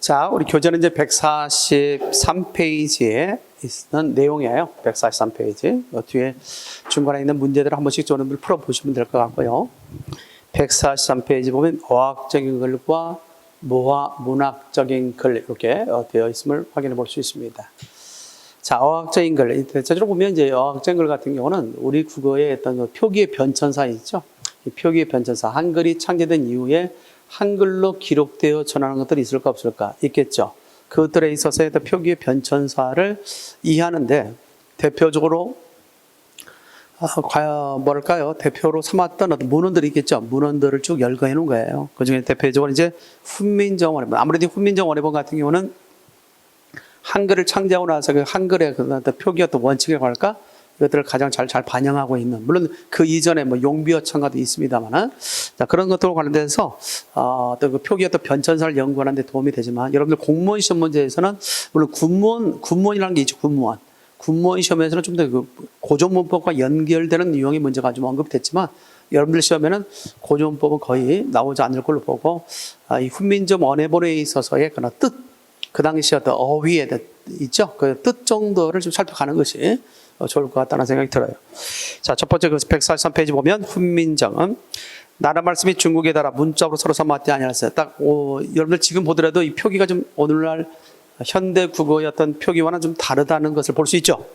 자, 우리 교재는 이제 143페이지에 있는 내용이에요. 143페이지. 뒤에 중간에 있는 문제들을 한 번씩 여러분들 풀어보시면 될 것 같고요. 143페이지 보면 어학적인 글과 문학적인 글 이렇게 되어 있음을 확인해 볼 수 있습니다. 자, 어학적인 글. 대체적으로 보면 이제 어학적인 글 같은 경우는 우리 국어의 어떤 표기의 변천사 있죠. 이 표기의 변천사. 한글이 창제된 이후에 한글로 기록되어 전하는 것들이 있을까 없을까? 있겠죠. 그것들에 있어서의 표기의 변천사를 이해하는데 대표적으로 과연 뭘까요? 대표로 삼았던 어떤 문헌들이 있겠죠. 문헌들을 쭉 열거해 놓은 거예요. 그 중에 대표적으로 이제 훈민정 원해본. 아무래도 훈민정 원해본 같은 경우는 한글을 창제하고 나서 그 한글의 그 표기의 어떤 원칙이라고 할까? 이것들을 가장 잘 반영하고 있는, 물론 그 이전에 뭐 용비어천가도 있습니다만은, 자, 그런 것들과 관련돼서, 또 그 표기의 또 변천사를 연구하는 데 도움이 되지만, 여러분들 공무원 시험 문제에서는, 물론 군무원이라는 게 있죠, 군무원. 군무원 시험에서는 좀 더 그 고전문법과 연결되는 유형의 문제가 좀 언급됐지만, 여러분들 시험에는 고전문법은 거의 나오지 않을 걸로 보고, 이 훈민정 원해본에 있어서의 그런 뜻, 그 당시 어떤 어휘에 있죠? 그 뜻 정도를 좀 살펴가는 것이 좋을 것 같다는 생각이 들어요. 자, 첫 번째 그 143페이지 보면 훈민정음 나라 말씀이 중국에 달아 문자로 서로 삼았지 아니하였어요. 딱 여러분들 지금 보더라도 이 표기가 좀 오늘날 현대 국어의 어떤 표기와는 좀 다르다는 것을 볼 수 있죠.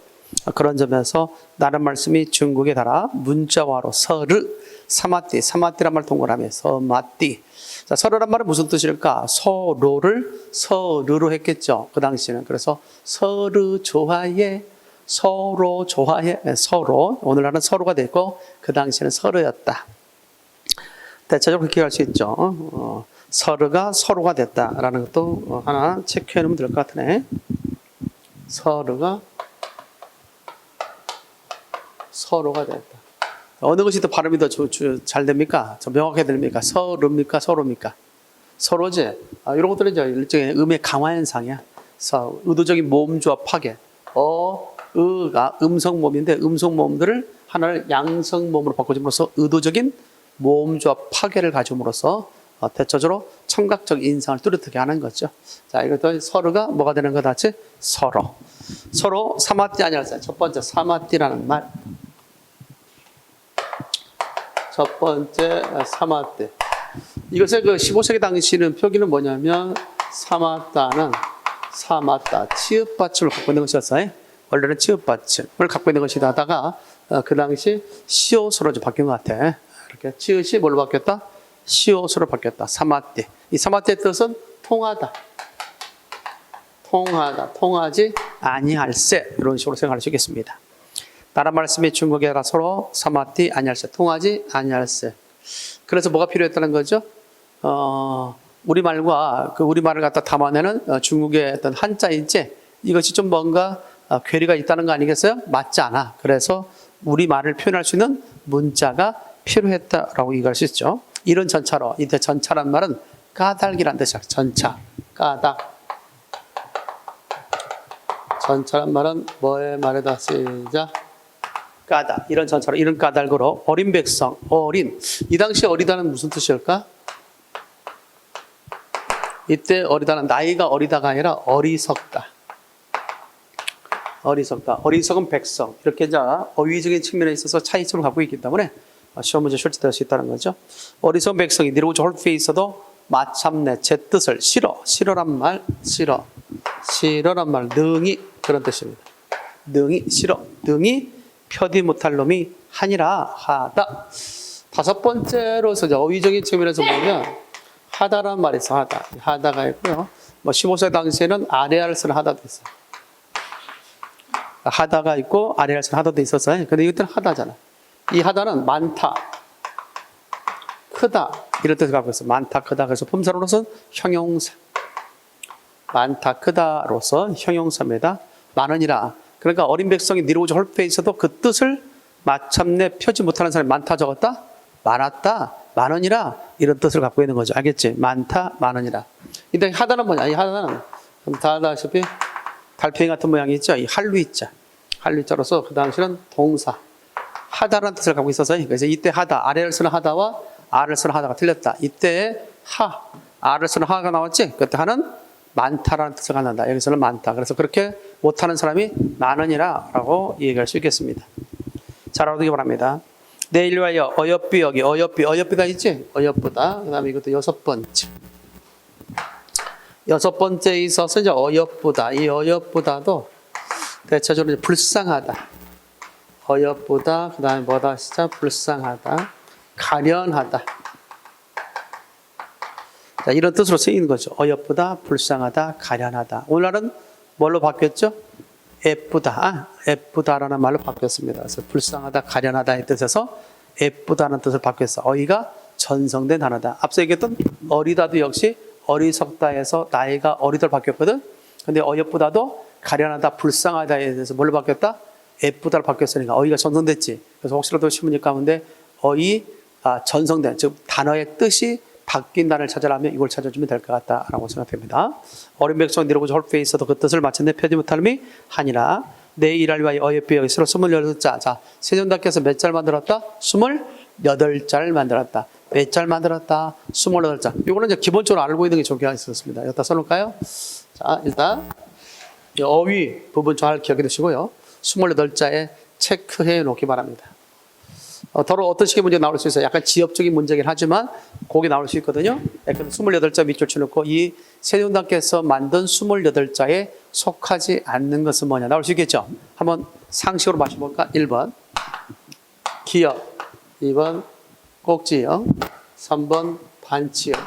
그런 점에서 나라 말씀이 중국에 달아 문자화로 서르 사마띠란 말 동그라미 서마띠. 자, 서르란 말은 무슨 뜻일까? 서로를 서르로 했겠죠. 그 당시에는. 그래서 서르 좋아해, 서로 좋아해, 서로. 오늘날은 서로가 됐고 그 당시에는 서르였다. 대체적으로 그렇게 할 수 있죠. 서르가 서로가 됐다라는 것도 하나 체크해 놓으면 될 것 같으네. 서르가 서로가 됐다. 어느 것이 더 발음이 더 잘 됩니까? 더 명확하게 됩니까? 서르입니까? 서로입니까? 서로지. 이런 것들은 이제 일종의 음의 강화 현상이야. 의도적인 모음조합 파괴. 의가 음성 모음인데 음성 모음들을 하나를 양성 모음으로 바꿔줌으로써 의도적인 모음조합 파괴를 가짐으로써 대체적으로 청각적 인상을 뚜렷하게 하는 거죠. 자, 이것도 서로가 뭐가 되는 것 같이? 서로 사마띠 아니었어요. 첫 번째 사마띠라는 말. 첫 번째 사마띠. 이것의 그 15세기 당시는 표기는 뭐냐면 사마따는 사마따 치읓받침을 갖고 있는 것이었어요. 원래는 치읓받침을 갖고 있는 것이다 하다가 그 당시 시옷으로 좀 바뀐 것 같아. 이렇게 치읓이 뭘로 바뀌었다? 시옷으로 바뀌었다. 사마띠. 이 사마띠의 뜻은 통하다. 통하지 아니할세. 이런 식으로 생각할 수 있겠습니다. 나라 말씀이 중국에 가 서로 사마띠 아니할세. 통하지 아니할세. 그래서 뭐가 필요했다는 거죠? 우리말과 그 우리말을 갖다 담아내는 중국의 어떤 한자인지 이것이 좀 뭔가 괴리가 있다는 거 아니겠어요? 맞지 않아. 그래서 우리말을 표현할 수 있는 문자가 필요했다라고 얘기할 수 있죠. 이런 전차로, 이때 전차란 말은 까닭이란 뜻이야. 전차, 까닭. 전차란 말은 뭐의 말에다 쓰자? 까닭. 이런 전차로, 이런 까닭으로 어린 백성, 이 당시 어리다는 무슨 뜻일까? 이때 어리다는 나이가 어리다가 아니라 어리석다. 어리석은 백성. 이렇게 이제 어휘적인 측면에 있어서 차이점을 갖고 있기 때문에 시험 문제 출제될 수 있다는 거죠. 어리석은 백성이 니르고저 홀프에 있어도 마참내 제 뜻을 싫어란 말, 싫어란 말, 능히 그런 뜻입니다. 능히 표디 못할 놈이 하니라 하다. 다섯 번째로서 이제 어휘적인 측면에서 보면 하다란 말이 있어. 하다가 있고요. 15세 당시에는 아래할 쓰는 하다도 있어요. 하다가 있고 아래할 쓰는 하다도 있었어요. 근데 이것들은 하다잖아. 이 하다는 많다, 크다 이런 뜻을 갖고 있어요. 많다, 크다. 그래서 품사로서는 형용사. 많다, 크다로서 형용사입니다. 많으니라. 그러니까 어린 백성이 니르고저 홀프에 있어도 그 뜻을 마참내 펴지 못하는 사람이 많다 적었다, 많았다, 많으니라 이런 뜻을 갖고 있는 거죠. 알겠지? 많다, 많으니라. 근데 하다는 뭐냐? 이 하다는 다 아다시피 달팽이 같은 모양이 있죠. 이 한류자로서 그 당시는 동사 하다라는 뜻을 갖고 있어서 그래서 이때 하다, 아래를 쓰는 하다와 아를 쓰는 하다가 틀렸다. 이때 아를 쓰는 하가 나왔지? 그때 하는 많다라는 뜻을 갖는다. 여기서는 많다. 그래서 그렇게 못하는 사람이 많으니라 라고 얘기할 수 있겠습니다. 잘 알아두기 바랍니다. 내일 위하여 어여삐 여기 어여삐가 있지? 어여쁘다. 그 다음에 이것도 여섯 번째에 있어서 이제 어여쁘다. 이 어여쁘다도 대체적으로 이제 불쌍하다. 어여쁘다. 그 다음에 뭐다? 진짜 불쌍하다. 가련하다. 자, 이런 뜻으로 쓰이는 거죠. 어여쁘다, 불쌍하다, 가련하다. 오늘날은 뭘로 바뀌었죠? 예쁘다라는 말로 바뀌었습니다. 그래서 불쌍하다, 가련하다의 뜻에서 예쁘다는 뜻을 바뀌었어. 어이가 전성된 단어다. 앞서 얘기했던 어리다도 역시 어리석다에서 나이가 어리다로 바뀌었거든. 근데 어여쁘다도 가련하다, 불쌍하다에 대해서 뭘로 바뀌었다? 예쁘다로 바뀌었으니까 어이가 전성됐지. 그래서 혹시라도 신문지 가운데 어이 전성된, 즉 단어의 뜻이 바뀐 단어를 찾아라면 이걸 찾아주면 될 것 같다라고 생각됩니다. 어린 백성 니로고 홀페에 있어도 그 뜻을 마쳤네 펴지 못함이 하니라. 내 일할 위하여 어여삐 여기서 28자. 자, 세존다께서 몇 짤 만들었다? 28짤 만들었다. 몇 짤 만들었다? 28짤. 이거는 이제 기본적으로 알고 있는 게 좋게 있었습니다. 여기다 써놓을까요? 자, 일단 이 어휘 부분 잘 기억해 두시고요. 28자에 체크해 놓기 바랍니다. 더러 어떤 식의 문제가 나올 수 있어요. 약간 지엽적인 문제긴 하지만 거기 나올 수 있거든요. 약간 28자 밑줄 쳐놓고 이 세존당께서 만든 28자에 속하지 않는 것은 뭐냐 나올 수 있겠죠. 한번 상식으로 마셔볼까? 1번 기역, 2번 꼭지역, 3번 반치역,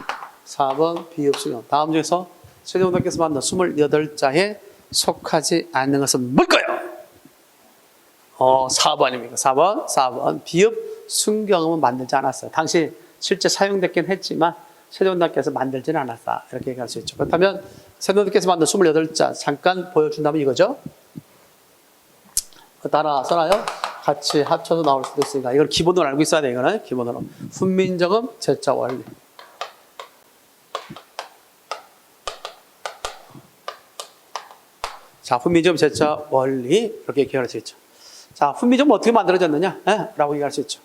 4번 비읍수역. 다음 중에서 세존당께서 만든 28자에 속하지 않는 것은 뭘까요? 4번입니다. 4번. 비읍 순경음은 만들지 않았어요. 당시 실제 사용됐긴 했지만 세존당께서 만들지는 않았다. 이렇게 얘기할 수 있죠. 그렇다면 세존당께서 만든 28자 잠깐 보여준다면 이거죠. 따라 써놔요. 같이 합쳐서 나올 수도 있으니까 이걸 기본으로 알고 있어야 돼. 이거는 기본으로. 훈민정음 제자 원리. 자, 훈민정음 제자 원리 이렇게 기억할 수 있죠. 자, 훈민정음은 어떻게 만들어졌느냐? 라고 얘기할 수 있죠.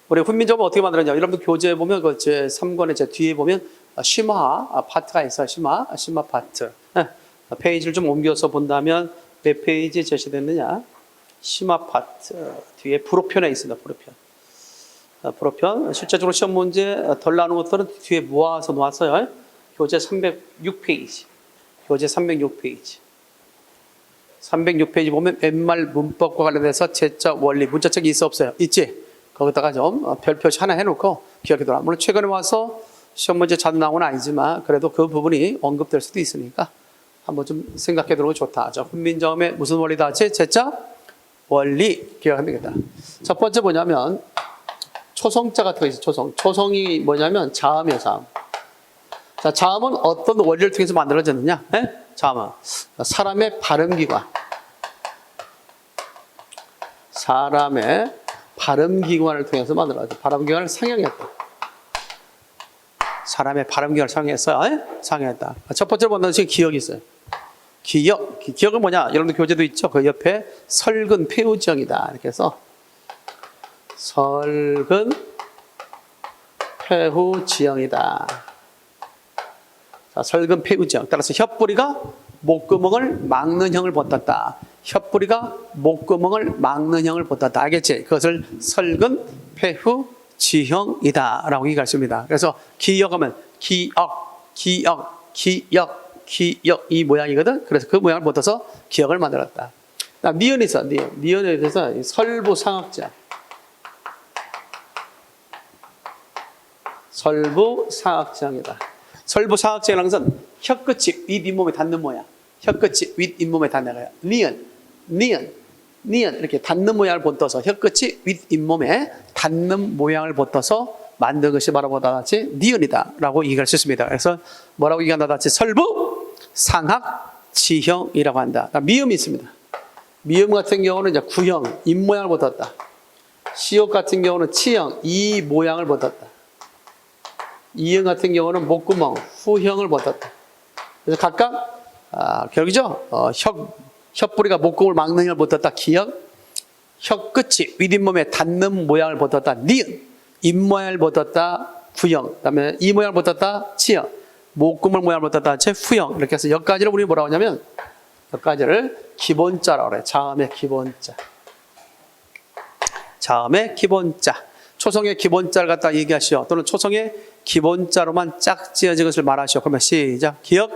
우리 훈민정음은 어떻게 만들어졌냐? 여러분들 교재에 보면 그 제 3권의 제 뒤에 보면 심화 파트가 있어요. 심화 파트. 페이지를 좀 옮겨서 본다면 몇 페이지에 제시됐느냐? 심화 파트. 뒤에 부록편에 있습니다. 부록편. 실제적으로 시험 문제 덜 나오는 것들은 뒤에 모아서 놓았어요. 교재 306페이지. 교재 306페이지. 306페이지 보면 웬말 문법과 관련해서 제자 원리 문자책이 있어 없어요? 있지? 거기다가 좀 별표시 하나 해놓고 기억해둬라. 물론 최근에 와서 시험 문제 자주 나오는 아니지만 그래도 그 부분이 언급될 수도 있으니까 한번 좀 생각해두는 거 좋다. 자, 훈민정음의 무슨 원리다 하지? 제자 원리 기억하면 되겠다. 첫 번째 뭐냐면 초성자 같은 거 있어요. 초성이 뭐냐면 자음이에요. 자음. 자, 자음은 어떤 원리를 통해서 만들어졌느냐? 자음은 사람의 발음기관. 사람의 발음기관을 통해서 만들어졌다. 발음기관을 상향했다. 사람의 발음기관을 상향했다. 첫 번째로 만드는 것이 기역이 있어요. 기역은 뭐냐? 여러분들 교재도 있죠. 그 옆에 설근 폐우지형이다. 이렇게 해서 설근 폐우지형이다. 자, 설근 폐우지형. 따라서 혓뿌리가 목구멍을 막는 형을 보았다. 혓뿌리가 목구멍을 막는 형을 보았다. 알겠지? 그것을 설근 폐우지형이다 라고 얘기할 수 있습니다. 그래서 기역하면 기역 이 모양이거든. 그래서 그 모양을 보아서 기역을 만들었다. 니은이 있어. 니은에 대해서 설부상학자. 설부상학자입니다. 설부상학자라는 것은 혀끝이 윗잇몸에 닿는 모양. 혀끝이 윗잇몸에 닿는 거야. 니은 이렇게 닿는 모양을 보아서 혀끝이 윗잇몸에 닿는 모양을 보아서 만든 것이 바로 보다 같이 니은이다 라고 얘기할 수 있습니다. 그래서 뭐라고 얘기한다 같이 설부상학지형이라고 한다. 미음이 있습니다. 미음 같은 경우는 이제 구형, 입모양을 보았다. 시옷 같은 경우는 치형, 이 모양을 보았다. 이형 같은 경우는 목구멍, 후형을 보았다. 그래서 각각 결국이죠. 혓뿌리가 목구멍을 막는 형을 보았다. 기형, 혀끝이 윗잇몸에 닿는 모양을 보았다. 니은, 입모양을 보았다. 구형, 그 다음에 이 모양을 보았다. 치형, 목금을 모양으로 땄다 같이 후형. 이렇게 해서 여기까지를 우리 뭐라고 하냐면 여기까지를 기본자라고 그래. 자음의 기본자. 자음의 기본자. 초성의 기본자를 갖다 얘기하시오. 또는 초성의 기본자로만 짝 지어진 것을 말하시오. 그러면 시작. 기역,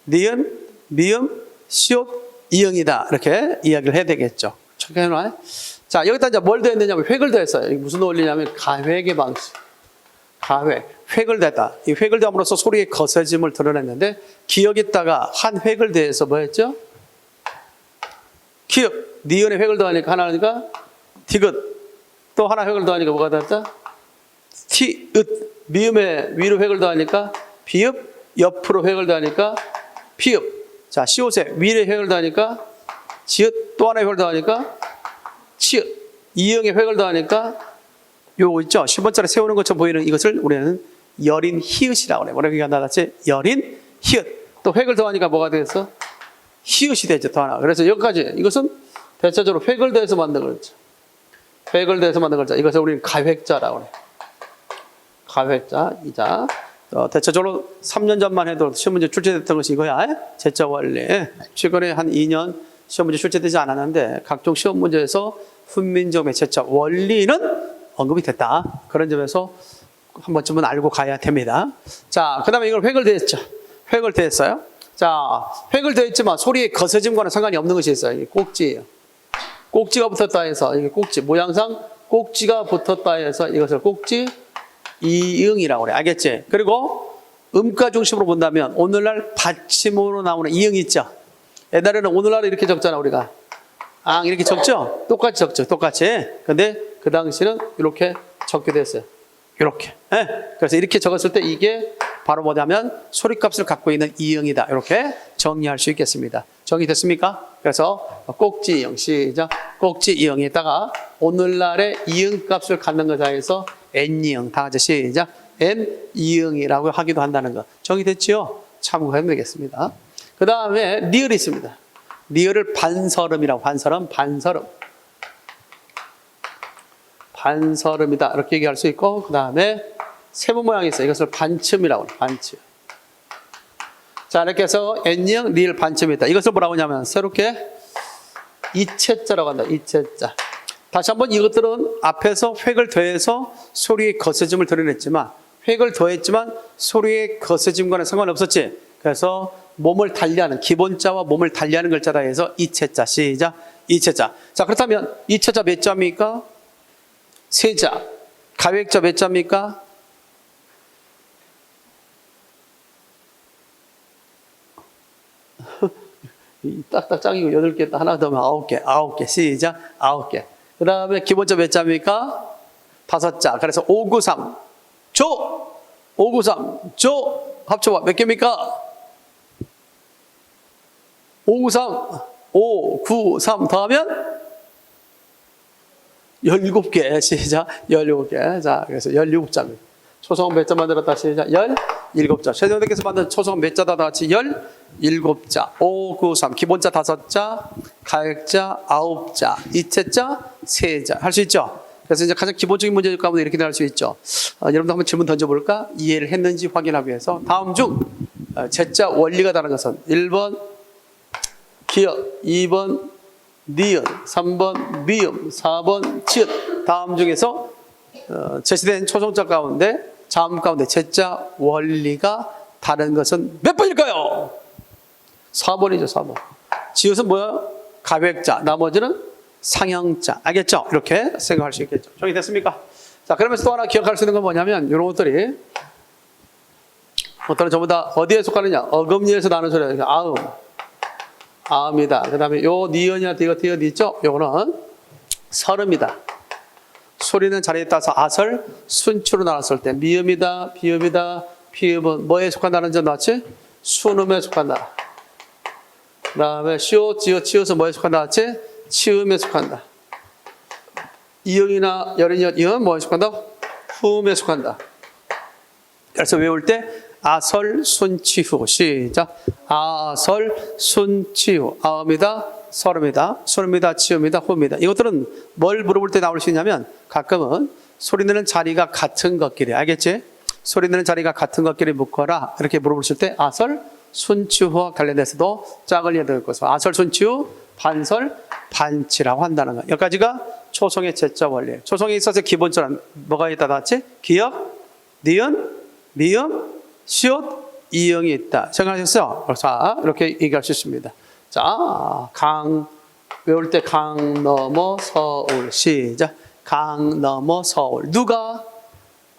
니은, 미음, 시옷, 이응이다. 이렇게 이야기를 해야 되겠죠. 자, 여기다 이제 뭘 더했느냐면 획을 더했어요. 이게 무슨 원리냐면 가획의 방식. 가획. 획을 댔다. 이 획을 더함으로써 소리의 거세짐을 드러냈는데 기역에다가 한 획을 더해서 뭐 했죠? 기역. 니은에 획을 더하니까 하나니까 디귿. 또 하나 획을 더하니까 뭐가 됐다? 티읒. 미음에 위로 획을 더하니까 비읍. 옆으로 획을 더하니까 피읍. 자, 시옷에 위에 획을 더하니까 지읒. 또 하나 획을 더하니까 치읒. 이응에 획을 더하니까 요거 있죠? 10번짜리 세우는 것처럼 보이는 이것을 우리는 여린 히읗이라고 그래. 뭐라고 나같이 여린 히읗. 또 획을 더하니까 뭐가 되겠어? 히읗이 되죠. 또 하나. 그래서 여기까지. 이것은 대체적으로 획을 더해서 만든 글자. 획을 더해서 만든 글자. 이것을 우리는 가획자라고 그래. 가획자, 이자. 대체적으로 3년 전만 해도 시험 문제 출제됐던 것이 이거야. 제자 원리. 최근에 한 2년 시험 문제 출제되지 않았는데 각종 시험 문제에서 훈민정음의 제자 원리는 언급이 됐다. 그런 점에서 한 번쯤은 알고 가야 됩니다. 자, 그 다음에 이걸 획을 더했죠. 획을 더했어요. 자, 획을 더했지만 소리의 거세짐과는 상관이 없는 것이 있어요. 이게 꼭지예요. 꼭지가 붙었다 해서 이게 꼭지. 모양상 꼭지가 붙었다 해서 이것을 꼭지 이응이라고 그래. 알겠지? 그리고 음가 중심으로 본다면 오늘날 받침으로 나오는 이응이 있죠. 옛날에는 오늘날 이렇게 적잖아 우리가. 앙 이렇게 적죠? 똑같이 적죠. 똑같이. 근데 그 당시는 이렇게 적게 됐어요. 이렇게. 네? 그래서 이렇게 적었을 때 이게 바로 뭐냐면 소리값을 갖고 있는 이응이다. 이렇게 정리할 수 있겠습니다. 정리됐습니까? 그래서 꼭지 이응 시작. 꼭지 이응에다가 오늘날의 이응값을 갖는 것에 대해서 N이응 다 같이 시작. N이응이라고 하기도 한다는 거. 정리됐지요? 참고하면 되겠습니다. 그 다음에 리을이 있습니다. 리을을 반설음이라고. 반설음. 반설음이다. 이렇게 얘기할 수 있고, 그 다음에 세모 모양이 있어요. 이것을 반침이라고 해요. 반침. 자, 이렇게 해서 N이응, 리을 반침이 있다. 이것을 뭐라고 하냐면, 새롭게 이체자라고 한다. 이체자. 다시 한번 이것들은 앞에서 획을 더해서 소리의 거세짐을 드러냈지만, 획을 더했지만 소리의 거세짐과는 상관없었지. 그래서 몸을 달리하는, 기본자와 몸을 달리하는 글자다 해서 이체자. 시작. 이체자. 자, 그렇다면 이체자 몇 자입니까? 세자. 가획자 몇 자입니까? 딱딱 짱이고 8개, 하나 더 하면 9개. 시작. 9개. 그 다음에 기본자 몇 자입니까? 5자. 그래서 593. 조. 593. 조. 합쳐봐. 몇 개입니까? 593. 593 더하면 17개. 시작. 17개. 자, 그래서 17자입니다. 초성은 몇 자 만들었다. 시작. 17자. 최종대께서 만든 초성은 몇 자다. 다 같이 17자. 5, 9, 3. 기본자 5자. 가획자 9자. 이체자 3자. 할 수 있죠? 그래서 이제 가장 기본적인 문제 가운데 이렇게 할 수 있죠. 여러분도 한번 질문 던져볼까? 이해를 했는지 확인하기 위해서. 다음 중 제자 원리가 다른 것은 1번 기역, 2번 니은, 3번 미음, 4번 치읓. 다음 중에서 제시된 초성자 가운데 자음 가운데 제자 원리가 다른 것은 몇 번일까요? 4번이죠. 4번. 지읒은 뭐야? 가획자. 나머지는 상형자. 알겠죠? 이렇게 생각할 수 있겠죠. 정리됐습니까? 자, 그러면서 또 하나 기억할 수 있는 건 뭐냐면 이런 것들이 어떤 전부 다 어디에 속하느냐? 어금니에서 나는 소리야. 아음. 아음이다. 그 다음에 요 니은이나 디귿 있죠? 요거는 설음이다. 소리는 자리에 따라서 아설, 순추로 나눴을 때 미음이다, 비음이다, 피음은 뭐에 속한다는 점 나왔지? 순음에 속한다. 그 다음에 시옷, 지읒, 치읒은 뭐에 속한다 나왔지? 치음에 속한다. 이응이나 여린이엇, 이응 뭐에 속한다? 후음에 속한다. 그래서 외울 때 아설, 순치후. 시작. 아설, 순치후. 아음이다, 설음이다, 순음이다, 치음이다, 후음이다. 이것들은 뭘 물어볼 때 나올 수 있냐면 가끔은 소리 내는 자리가 같은 것끼리. 알겠지? 소리 내는 자리가 같은 것끼리 묶어라. 이렇게 물어보실 때 아설, 순치후와 관련돼서도 짝을 이어들 것을 아설, 순치후, 반설, 반치라고 한다는 거. 여기까지가 초성의 제자 원리. 초성에 있어서 기본적으로 뭐가 있다 나왔지? 기역, 니은, 미음, 시옷, 이응이 있다. 생각하셨어요? 자, 이렇게 얘기할 수 있습니다. 자, 외울 때 강 넘어 서울. 시작. 강 넘어 서울. 누가?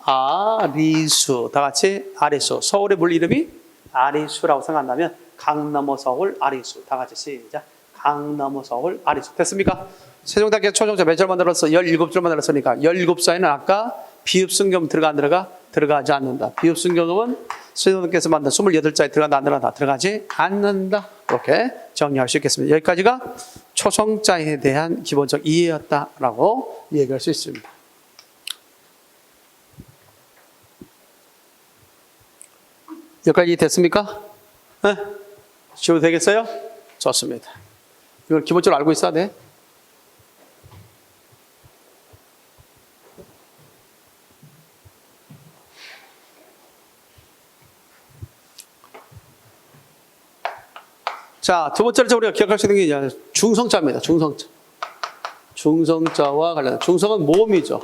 아리수. 다 같이 아리수. 서울의 물 이름이 아리수라고 생각한다면 강 넘어 서울 아리수. 다 같이 시작. 강 넘어 서울 아리수. 됐습니까? 세종대학교 초정자 몇 절 만들었어? 17절 만들었으니까 17자에는 아까 비읍승경 들어가지 않는다. 비읍승경은 세종대학교에서 만든 28자에 들어간다 안 들어간다? 들어가지 않는다. 이렇게 정리할 수 있겠습니다. 여기까지가 초성자에 대한 기본적 이해였다라고 얘기할 수 있습니다. 여기까지 됐습니까? 네? 지워도 되겠어요? 좋습니다. 이걸 기본적으로 알고 있어야 돼. 자, 두 번째로 우리가 기억할 수 있는 게 이제 중성자입니다. 중성자. 중성자와 관련. 중성은 모음이죠.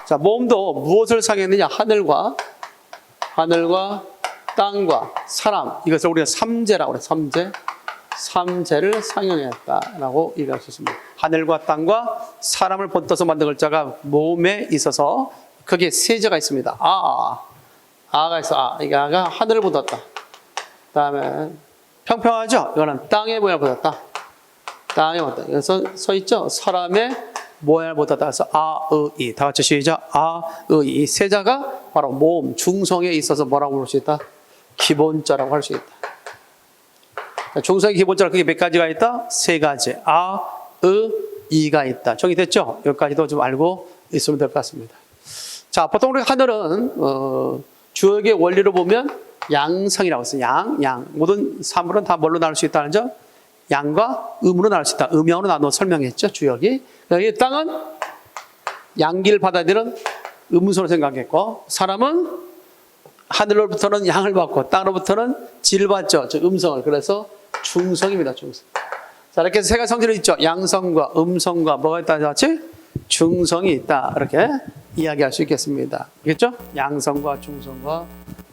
자, 모음도 무엇을 상했느냐? 하늘과 땅과 사람. 이것을 우리가 삼재라고 그래요. 삼재. 삼재를 상영했다라고 얘기할 수 있습니다. 하늘과 땅과 사람을 본떠서 만든 글자가 모음에 있어서 거기에 세 재가 있습니다. 아가 있어. 이게 아가 하늘을 본떴다. 그 다음에 평평하죠? 이거는 땅의 모양을 본떴다. 땅의 모양. 그래서 서 있죠? 사람의 모양을 본떴다. 그래서 이. 다 같이 시작. 이. 이 세자가 바로 모음, 중성에 있어서 뭐라고 부를 수 있다? 기본자라고 할 수 있다. 중성의 기본자가 그게 몇 가지가 있다? 세 가지. 이가 있다. 정리됐죠? 여기까지도 좀 알고 있으면 될 것 같습니다. 자, 보통 우리 하늘은 주역의 원리로 보면 양성이라고 했어요. 양. 모든 사물은 다 뭘로 나눌 수 있다는 점? 양과 음으로 나눌 수 있다. 음양으로 나눠 설명했죠, 주역이. 이 땅은 양기를 받아들이는 음소로 생각했고, 사람은 하늘로부터는 양을 받고 땅으로부터는 질을 받죠. 즉 음성을. 그래서 중성입니다. 중성. 자, 이렇게 세 가지 성질이 있죠. 양성과 음성과 뭐가 있다 같이 중성이 있다. 이렇게 이야기할 수 있겠습니다. 알겠죠? 양성과 중성과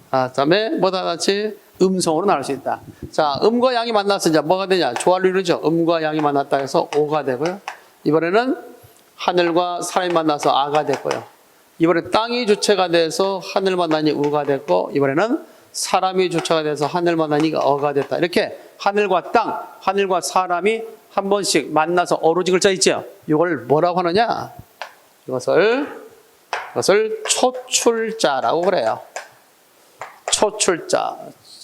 그다음에 뭐다 같이 음성으로 나눌 수 있다. 자, 음과 양이 만나서 이제 뭐가 되냐? 조화를 이루죠. 음과 양이 만났다 해서 오가 되고요. 이번에는 하늘과 사람이 만나서 아가 됐고요. 이번에 땅이 주체가 돼서 하늘 만나니 우가 됐고, 이번에는 사람이 주체가 돼서 하늘 만나니 어가 됐다. 이렇게 하늘과 땅, 하늘과 사람이 한 번씩 만나서 어루지 글자 있죠? 이걸 뭐라고 하느냐? 이것을 초출자라고 그래요. 초출자.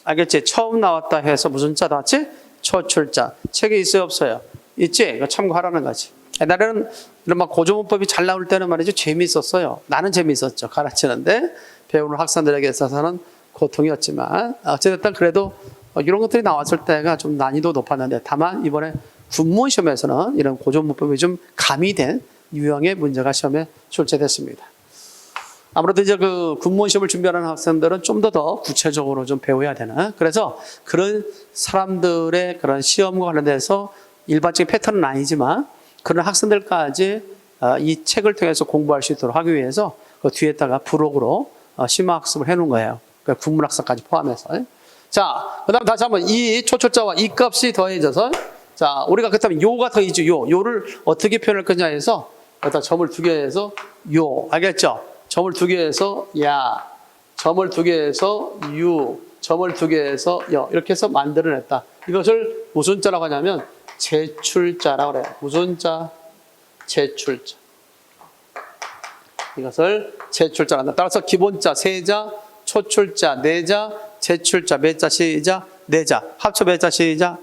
알겠지? 처음 나왔다 해서 무슨 자 나왔지? 초출자. 책에 있어요, 없어요? 있지? 이거 참고하라는 거지. 옛날에는 이런 막 고조문법이 잘 나올 때는 말이죠. 재미있었어요. 나는 재미있었죠. 가르치는데 배우는 학생들에게 있어서는 고통이었지만 어쨌든 그래도 이런 것들이 나왔을 때가 좀 난이도 높았는데 다만 이번에 군무원 시험에서는 이런 고조문법이 좀 가미된 유형의 문제가 시험에 출제됐습니다. 아무래도 이제 그 군무원 시험을 준비하는 학생들은 좀 더 구체적으로 좀 배워야 되는, 그래서 그런 사람들의 그런 시험과 관련돼서 일반적인 패턴은 아니지만 그런 학생들까지 이 책을 통해서 공부할 수 있도록 하기 위해서 그 뒤에다가 부록으로 심화학습을 해놓은 거예요. 그러니까 국문학사까지 포함해서. 자, 그 다음 다시 한번 이 초출자와 이 값이 더해져서, 자, 우리가 그렇다면 요가 더해지죠. 요를 어떻게 표현할 거냐 해서 여기다 점을 2개 해서 요. 알겠죠? 점을 2개 해서 야, 점을 2개 해서 유, 점을 2개 해서 여. 이렇게 해서 만들어냈다. 이것을 무슨 자라고 하냐면 제출자라고 그래요. 무슨 자? 제출자. 이것을 제출자라 한다. 따라서 기본자, 세자, 초출자, 네자, 제출자, 몇 자, 시자, 네자. 합쳐 몇 자, 시자,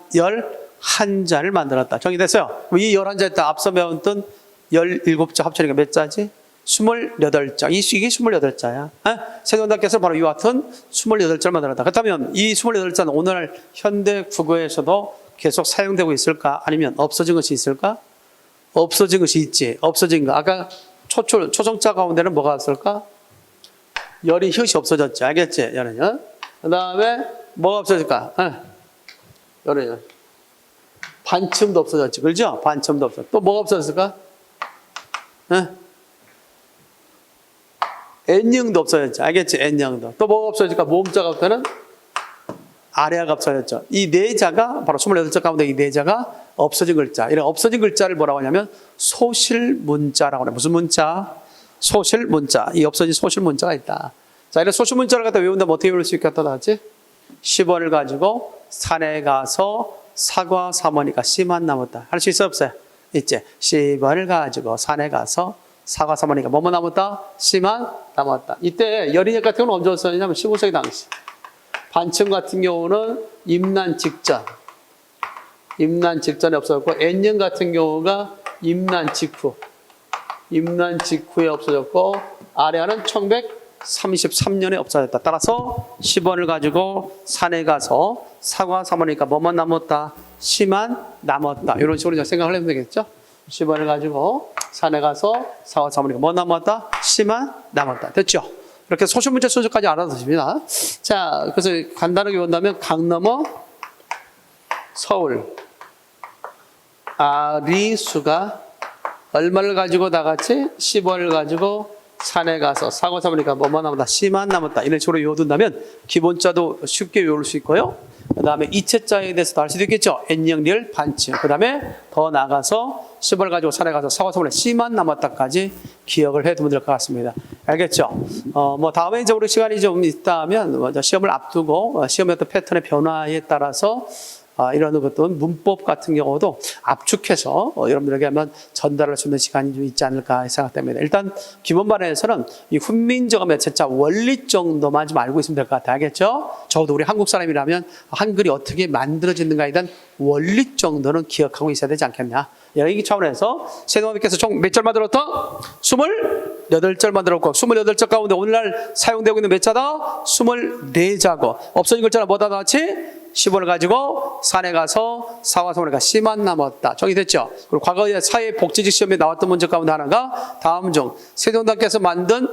11자를 만들었다. 정리됐어요? 이 11자 있다. 앞서 배웠던 17자 합쳐니까 몇 자지? 28자. 이게 28자야. 세종대학교에서 바로 이와 같은 28자를 만들었다. 그렇다면 이 28자는 오늘 현대 국어에서도 계속 사용되고 있을까? 아니면 없어진 것이 있을까? 없어진 것이 있지. 없어진 거. 아까 초성자 가운데는 뭐가 있을까? 열이 히읗이 없어졌지. 알겠지? 열은요. 그 다음에 뭐가 없어질까? 열은 반침도 없어졌지. 그렇죠? 반침도 없어. 또 뭐가 없어졌을까? N형도 없어졌지. 알겠지? N형도. 또 뭐가 없어질까? 모음자가 없다는 아래아가 없어졌죠. 이 네 자가 바로 28자 가운데 이 네 자가 없어진 글자. 이런 없어진 글자를 뭐라고 하냐면 소실문자라고 해요. 무슨 문자? 소실문자. 이 없어진 소실문자가 있다. 자, 이런 소실문자를 갖다 외운다면 어떻게 외울 수 있겠다 나왔지? 10원을 가지고 산에 가서 사과 사모니까 씨만 남았다. 할 수 있어 없어요? 있지. 10원을 가지고 산에 가서 사과 사모니까 뭐만 남았다? 씨만 남았다. 이때 열인역 같은 경우는 언제 썼냐면 15세기 당시. 반침 같은 경우는 임난 직전에 없어졌고, N형 같은 경우가 임난 직후에 없어졌고, 아래아는 1933년에 없어졌다. 따라서 10원을 가지고 산에 가서 사과 사모니까 뭐만 남았다? 씨만 남았다. 이런 식으로 생각을 해보면 되겠죠? 10원을 가지고 산에 가서 사과 사모니까 뭐 남았다? 씨만 남았다. 됐죠? 이렇게 소실문자 순서까지 알아두십니다. 자, 그래서 간단하게 본다면 강 넘어 서울 아리수가 얼마를 가지고 나갔지? 10원을 가지고 산에 가서 사과 사모니까 뭐만 남았다? 씨만 남았다. 이런 식으로 외워둔다면 기본자도 쉽게 외울 수 있고요. 그 다음에 이체자에 대해서도 알 수도 있겠죠. N형 리을 반침. 그 다음에 더 나가서 10원을 가지고 산에 가서 사과 사모니까 씨만 남았다까지 기억을 해두면 될 것 같습니다. 알겠죠? 뭐 다음에 이제 우리 시간이 좀 있다면 먼저 시험을 앞두고 시험의 어떤 패턴의 변화에 따라서 이런 어떤 문법 같은 경우도 압축해서 여러분들에게 한번 전달할 수 있는 시간이 좀 있지 않을까 생각됩니다. 일단 기본반에서는 이 훈민정음의 제자 원리 정도만 좀 알고 있으면 될 것 같아요. 알겠죠? 적어도 우리 한국 사람이라면 한글이 어떻게 만들어지는가에 대한 원리 정도는 기억하고 있어야 되지 않겠냐. 여기 차원에서 세동아님께서 총 몇 절 만들었다? 28절 만들었고 28절 가운데 오늘날 사용되고 있는 몇 자다? 24자고 없어진 글자는 뭐다 나왔지? 10원을 가지고 산에 가서 사과 사모니까 씨만 남았다. 정리됐죠? 그리고 과거에 사회복지직 시험에 나왔던 문제 가운데 하나가 다음 중 세종대왕께서 만든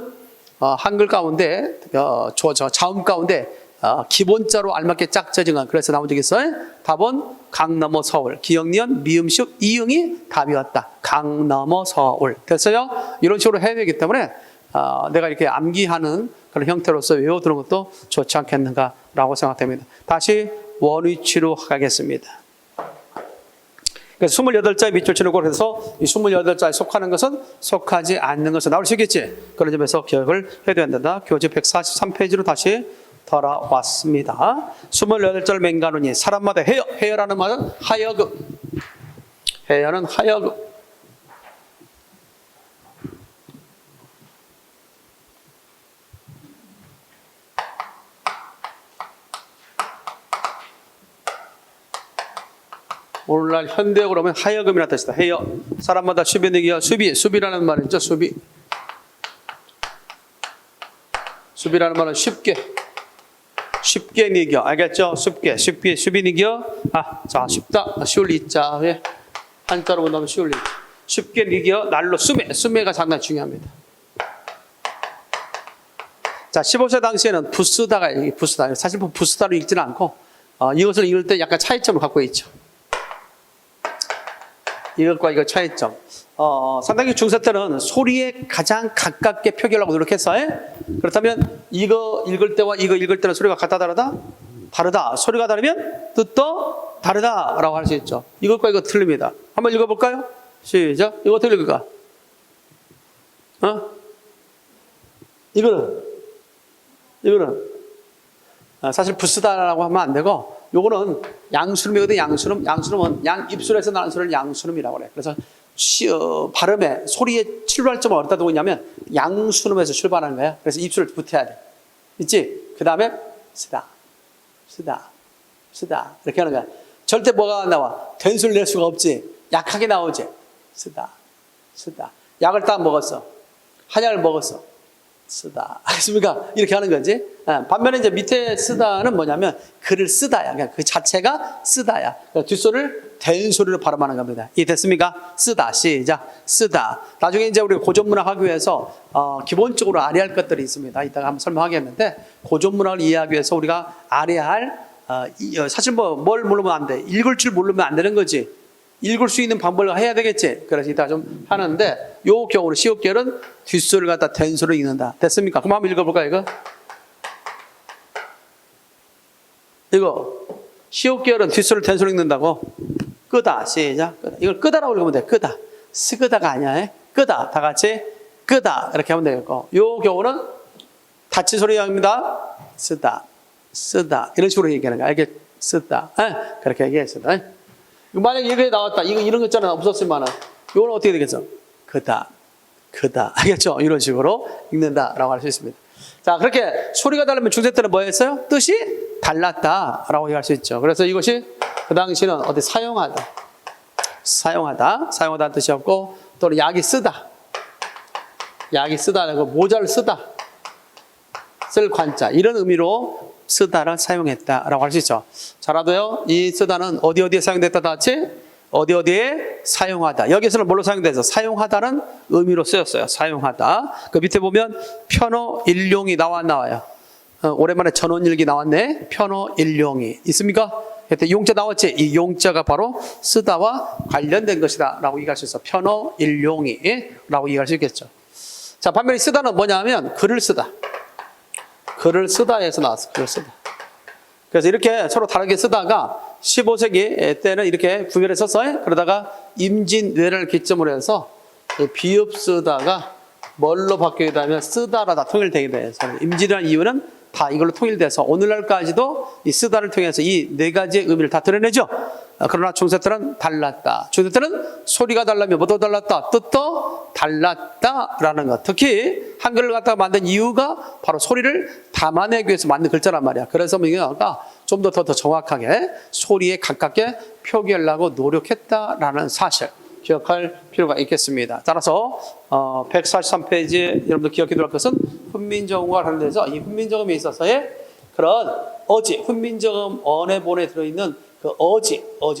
한글 가운데 자음 가운데 기본자로 알맞게 짝져진 건 그래서 나온 적이 있어요. 답은 강 넘어 서울. 기억니은 미음식 이응이 답이었다. 강 넘어 서울. 됐어요? 이런 식으로 해야 되기 때문에 내가 이렇게 암기하는 그런 형태로서 외워두는 것도 좋지 않겠는가라고 생각됩니다. 다시 원위치로 가겠습니다. 그래서 28자의 밑줄 치는 걸 해서 이 28자에 속하는 것은 속하지 않는 것은 나올 수 있겠지. 그런 점에서 기억을 해야 된다. 교재 143페이지로 다시 돌아왔습니다. 28절 맹간운이 사람마다 해여라는 말은 하여금. 해여는 하여금. 오늘날 현대어로 하면 하여금이라는 뜻이다. 해여. 사람마다 수비내기야. 수비라는 말이죠. 수비라는 말은 쉽게 니겨. 알겠죠? 쉽게 수비 니겨. 자, 쉽다. 쉬울 리자. 한자로 본다면 쉬울 리. 쉽게 니겨. 날로 수매가 상당히 중요합니다. 자, 15세 당시에는 부스다. 사실 부스다로 읽지는 않고 이것을 읽을 때 약간 차이점을 갖고 있죠. 이것과 이거 차이점. 상당히 중세 때는 소리에 가장 가깝게 표기하려고 노력했어요. 그렇다면 이거 읽을 때와 이거 읽을 때는 소리가 같다 다르다? 다르다. 소리가 다르면 뜻도 다르다라고 할 수 있죠. 이것과 이거 틀립니다. 한번 읽어볼까요? 시작. 이거 어떻게 읽을까? 이거는 사실 부스다라고 하면 안 되고 요거는 양수름이거든. 양수름은 양 입술에서 나는 소리를 양수름이라고 그래. 그래서 발음에 소리의 출발점은 어디다 두고 있냐면 양수름에서 출발하는 거야. 그래서 입술을 붙여야 돼. 있지? 그 다음에 쓰다 이렇게 하는 거야. 절대 뭐가 안 나와. 된수를 낼 수가 없지. 약하게 나오지. 쓰다. 약을 딱 먹었어. 한약을 먹었어. 쓰다. 알겠습니까? 이렇게 하는 거지. 반면에 이제 밑에 쓰다는 뭐냐면 글을 쓰다야. 그냥 그 자체가 쓰다야. 그러니까 뒷소리를 된 소리로 발음하는 겁니다. 이해됐습니까? 쓰다. 시작. 쓰다. 나중에 이제 우리가 고전문학 하기 위해서 기본적으로 알아야 할 것들이 있습니다. 이따가 한번 설명하겠는데 고전문학을 이해하기 위해서 우리가 알아야 할 사실 뭘 모르면 안 돼. 읽을 줄 모르면 안 되는 거지. 읽을 수 있는 방법을 해야 되겠지. 그래서 이따 좀 하는데 요 경우는 시옷결은 뒷소리를 갖다 된소리를 읽는다. 됐습니까? 그럼 한번 읽어볼까요? 이거 시옷결은 뒷소리를 된소리를 읽는다고. 끄다. 시작. 끄다. 이걸 끄다라고 읽으면 돼. 끄다. 쓰끄다가 아니야. 끄다. 다 같이 끄다. 이렇게 하면 되겠고. 요 경우는 닫힌 소리입니다. 쓰다. 쓰다. 이런 식으로 얘기하는 거야. 이게 쓰다. 그렇게 얘기했습니다. 만약에 이렇게 나왔다. 이런 거 있잖아. 없었으면은. 이건 어떻게 되겠어? 그다. 그다. 알겠죠? 이런 식으로 읽는다라고 할 수 있습니다. 자, 그렇게 소리가 다르면 중세 때는 뭐 했어요? 뜻이 달랐다라고 얘기할 수 있죠. 그래서 이것이 그 당시는 어디 사용하다. 사용하다는 뜻이었고, 또는 약이 쓰다. 약이 쓰다. 모자를 쓰다. 쓸 관자. 이런 의미로 쓰다를 사용했다라고 할 수 있죠. 잘 알아둬요. 이 쓰다는 어디에 사용됐다 같이 어디에 사용하다. 여기서는 뭘로 사용돼서 사용하다는 의미로 쓰였어요. 사용하다. 그 밑에 보면 편어일용이 나와요. 오랜만에 전원일기 나왔네. 편어일용이 있습니까? 그때 용자 나왔지. 이 용자가 바로 쓰다와 관련된 것이다라고 얘기할 수 있어. 편어일용이라고 얘기할 수 있겠죠. 자, 반면에 쓰다는 뭐냐면 글을 쓰다. 글을 쓰다에서 나왔어. 글을 쓰다. 그래서 이렇게 서로 다르게 쓰다가 15세기 때는 이렇게 구별했었어요. 그러다가 임진왜란을 기점으로 해서 비읍 쓰다가 뭘로 바뀌게 되면 쓰다라 다 통일되게 돼요. 임진왜란 이유는 다 이걸로 통일돼서 오늘날까지도 이 쓰다를 통해서 이 네 가지의 의미를 다 드러내죠. 그러나 중세 때는 달랐다. 중세 때는 소리가 달라면 뭐도 달랐다. 뜻도 달랐다라는 것. 특히 한글을 갖다가 만든 이유가 바로 소리를 담아내기 위해서 만든 글자란 말이야. 그래서 이거가 좀 더 정확하게 소리에 가깝게 표기하려고 노력했다라는 사실 기억할 필요가 있겠습니다. 따라서 143페이지에 여러분들 기억해 둘 것은 훈민정음과 관련돼서 이 훈민정음에 있어서의 그런 훈민정음 언해본에 들어있는 그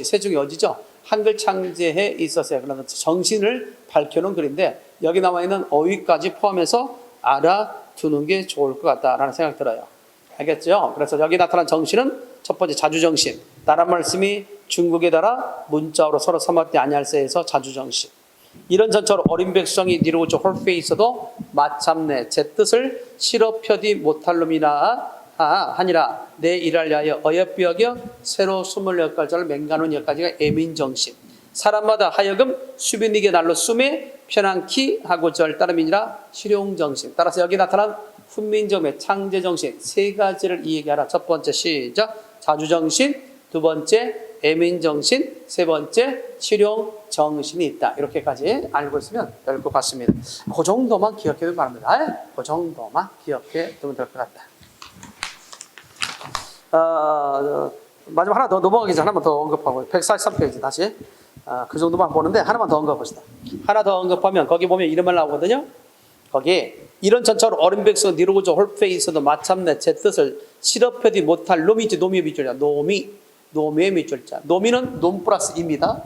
세종의 어지죠. 한글 창제에 있어서의 그런 정신을 밝혀놓은 글인데 여기 나와 있는 어휘까지 포함해서 알아두는 게 좋을 것 같다라는 생각이 들어요. 알겠죠? 그래서 여기 나타난 정신은 첫 번째 자주정신. 다른 말씀이 중국에 따라 문자로 서로 삼았대 아니할세에서 자주정신. 이런 전처럼 어린 백성이 니르고저 홀페에 있어도 마참내 제 뜻을 실어 펴디 못할 놈이나 하니라 내 일을 위하여 어여삐 여겨 새로 28가지를 맹가놓은 여기까지가 애민정신. 사람마다 하여금 수빈이게 날로 숨에 편안키 하고 절 따름이니라 실용정신. 따라서 여기 나타난 훈민정음의 창제정신 세 가지를 이 얘기하라. 첫 번째 시작 자주정신, 두 번째 애민정신, 세 번째 실용정신이 있다. 이렇게까지 알고 있으면 될 것 같습니다. 그 정도만 기억해 두면 바랍니다. 그 정도만 기억해 두면 될 것 같다. 마지막 하나 더 넘어가기 전에 하나만 더 언급하고 143페이지 다시 그 정도만 보는데 하나만 더 언급합시다. 하나 더 언급하면 거기 보면 이름을 나오거든요. 거기 이런 전처럼 어린 백성은 니르고저 홀페에 있어도 마참내 제 뜻을 실어펴지 못할 놈이지. 놈의 밑줄자 놈의 밑줄자. 놈이는 놈 플러스 이입니다.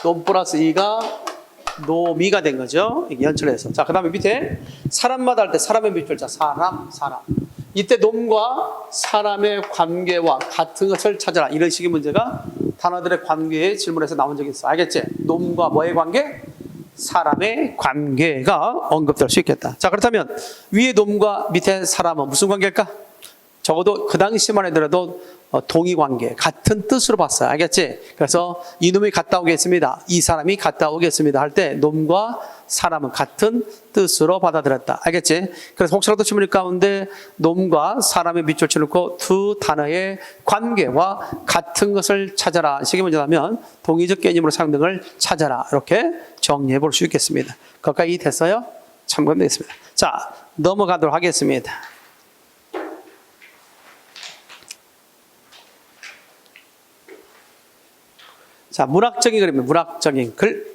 놈 플러스 이가 노미가 된 거죠. 이게 연출해서. 자, 그 다음에 밑에 사람마다 할 때 사람의 밑줄자 사람. 이때 놈과 사람의 관계와 같은 것을 찾아라. 이런 식의 문제가 단어들의 관계의 질문에서 나온 적이 있어. 알겠지? 놈과 뭐의 관계? 사람의 관계가 언급될 수 있겠다. 자, 그렇다면 위에 놈과 밑에 사람은 무슨 관계일까? 적어도 그 당시만 해더라도 동의관계, 같은 뜻으로 봤어요. 알겠지? 그래서 이놈이 갔다 오겠습니다. 이 사람이 갔다 오겠습니다. 할 때 놈과 사람은 같은 뜻으로 받아들였다. 알겠지? 그래서 혹시라도 질문 가운데 놈과 사람의 밑줄 쳐놓고 두 단어의 관계와 같은 것을 찾아라. 식의 문제라면 동의적 개념으로 사용된 걸 찾아라. 이렇게 정리해 볼 수 있겠습니다. 거기까지 됐어요? 참고되겠습니다. 자, 넘어가도록 하겠습니다. 자, 문학적인 글입니다. 문학적인 글.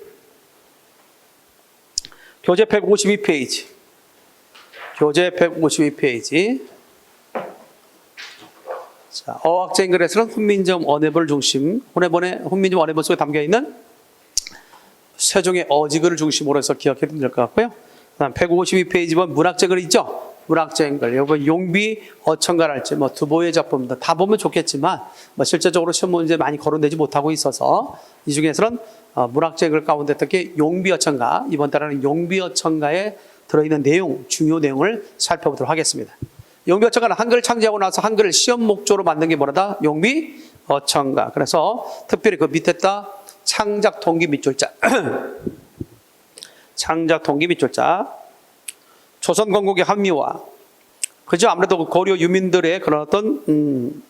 교재 152페이지. 교재 152페이지. 자, 어학적인 글에서는 훈민정 원해본을 중심, 훈민정 원해본 속에 담겨있는 세종의 어지글을 중심으로 해서 기억해두면 될 것 같고요. 그다음 152페이지 보면 문학적 글 있죠? 문학적인 글. 여기 용비, 어천가랄지, 두보의 작품 다 보면 좋겠지만, 실제적으로 시험 문제 많이 거론되지 못하고 있어서, 이 중에서는 문학적 글 가운데 특히 용비, 어천가, 이번 달에는 용비, 어천가에 들어있는 내용, 중요 내용을 살펴보도록 하겠습니다. 용비, 어천가는 한글을 창제하고 나서 한글을 시험 목조로 만든 게 뭐라다? 용비, 어천가. 그래서 특별히 그 밑에다 창작 동기 밑줄자. 창작 동기 밑줄자. 조선 건국의 합리화. 그죠? 아무래도 고려 유민들의 그런 어떤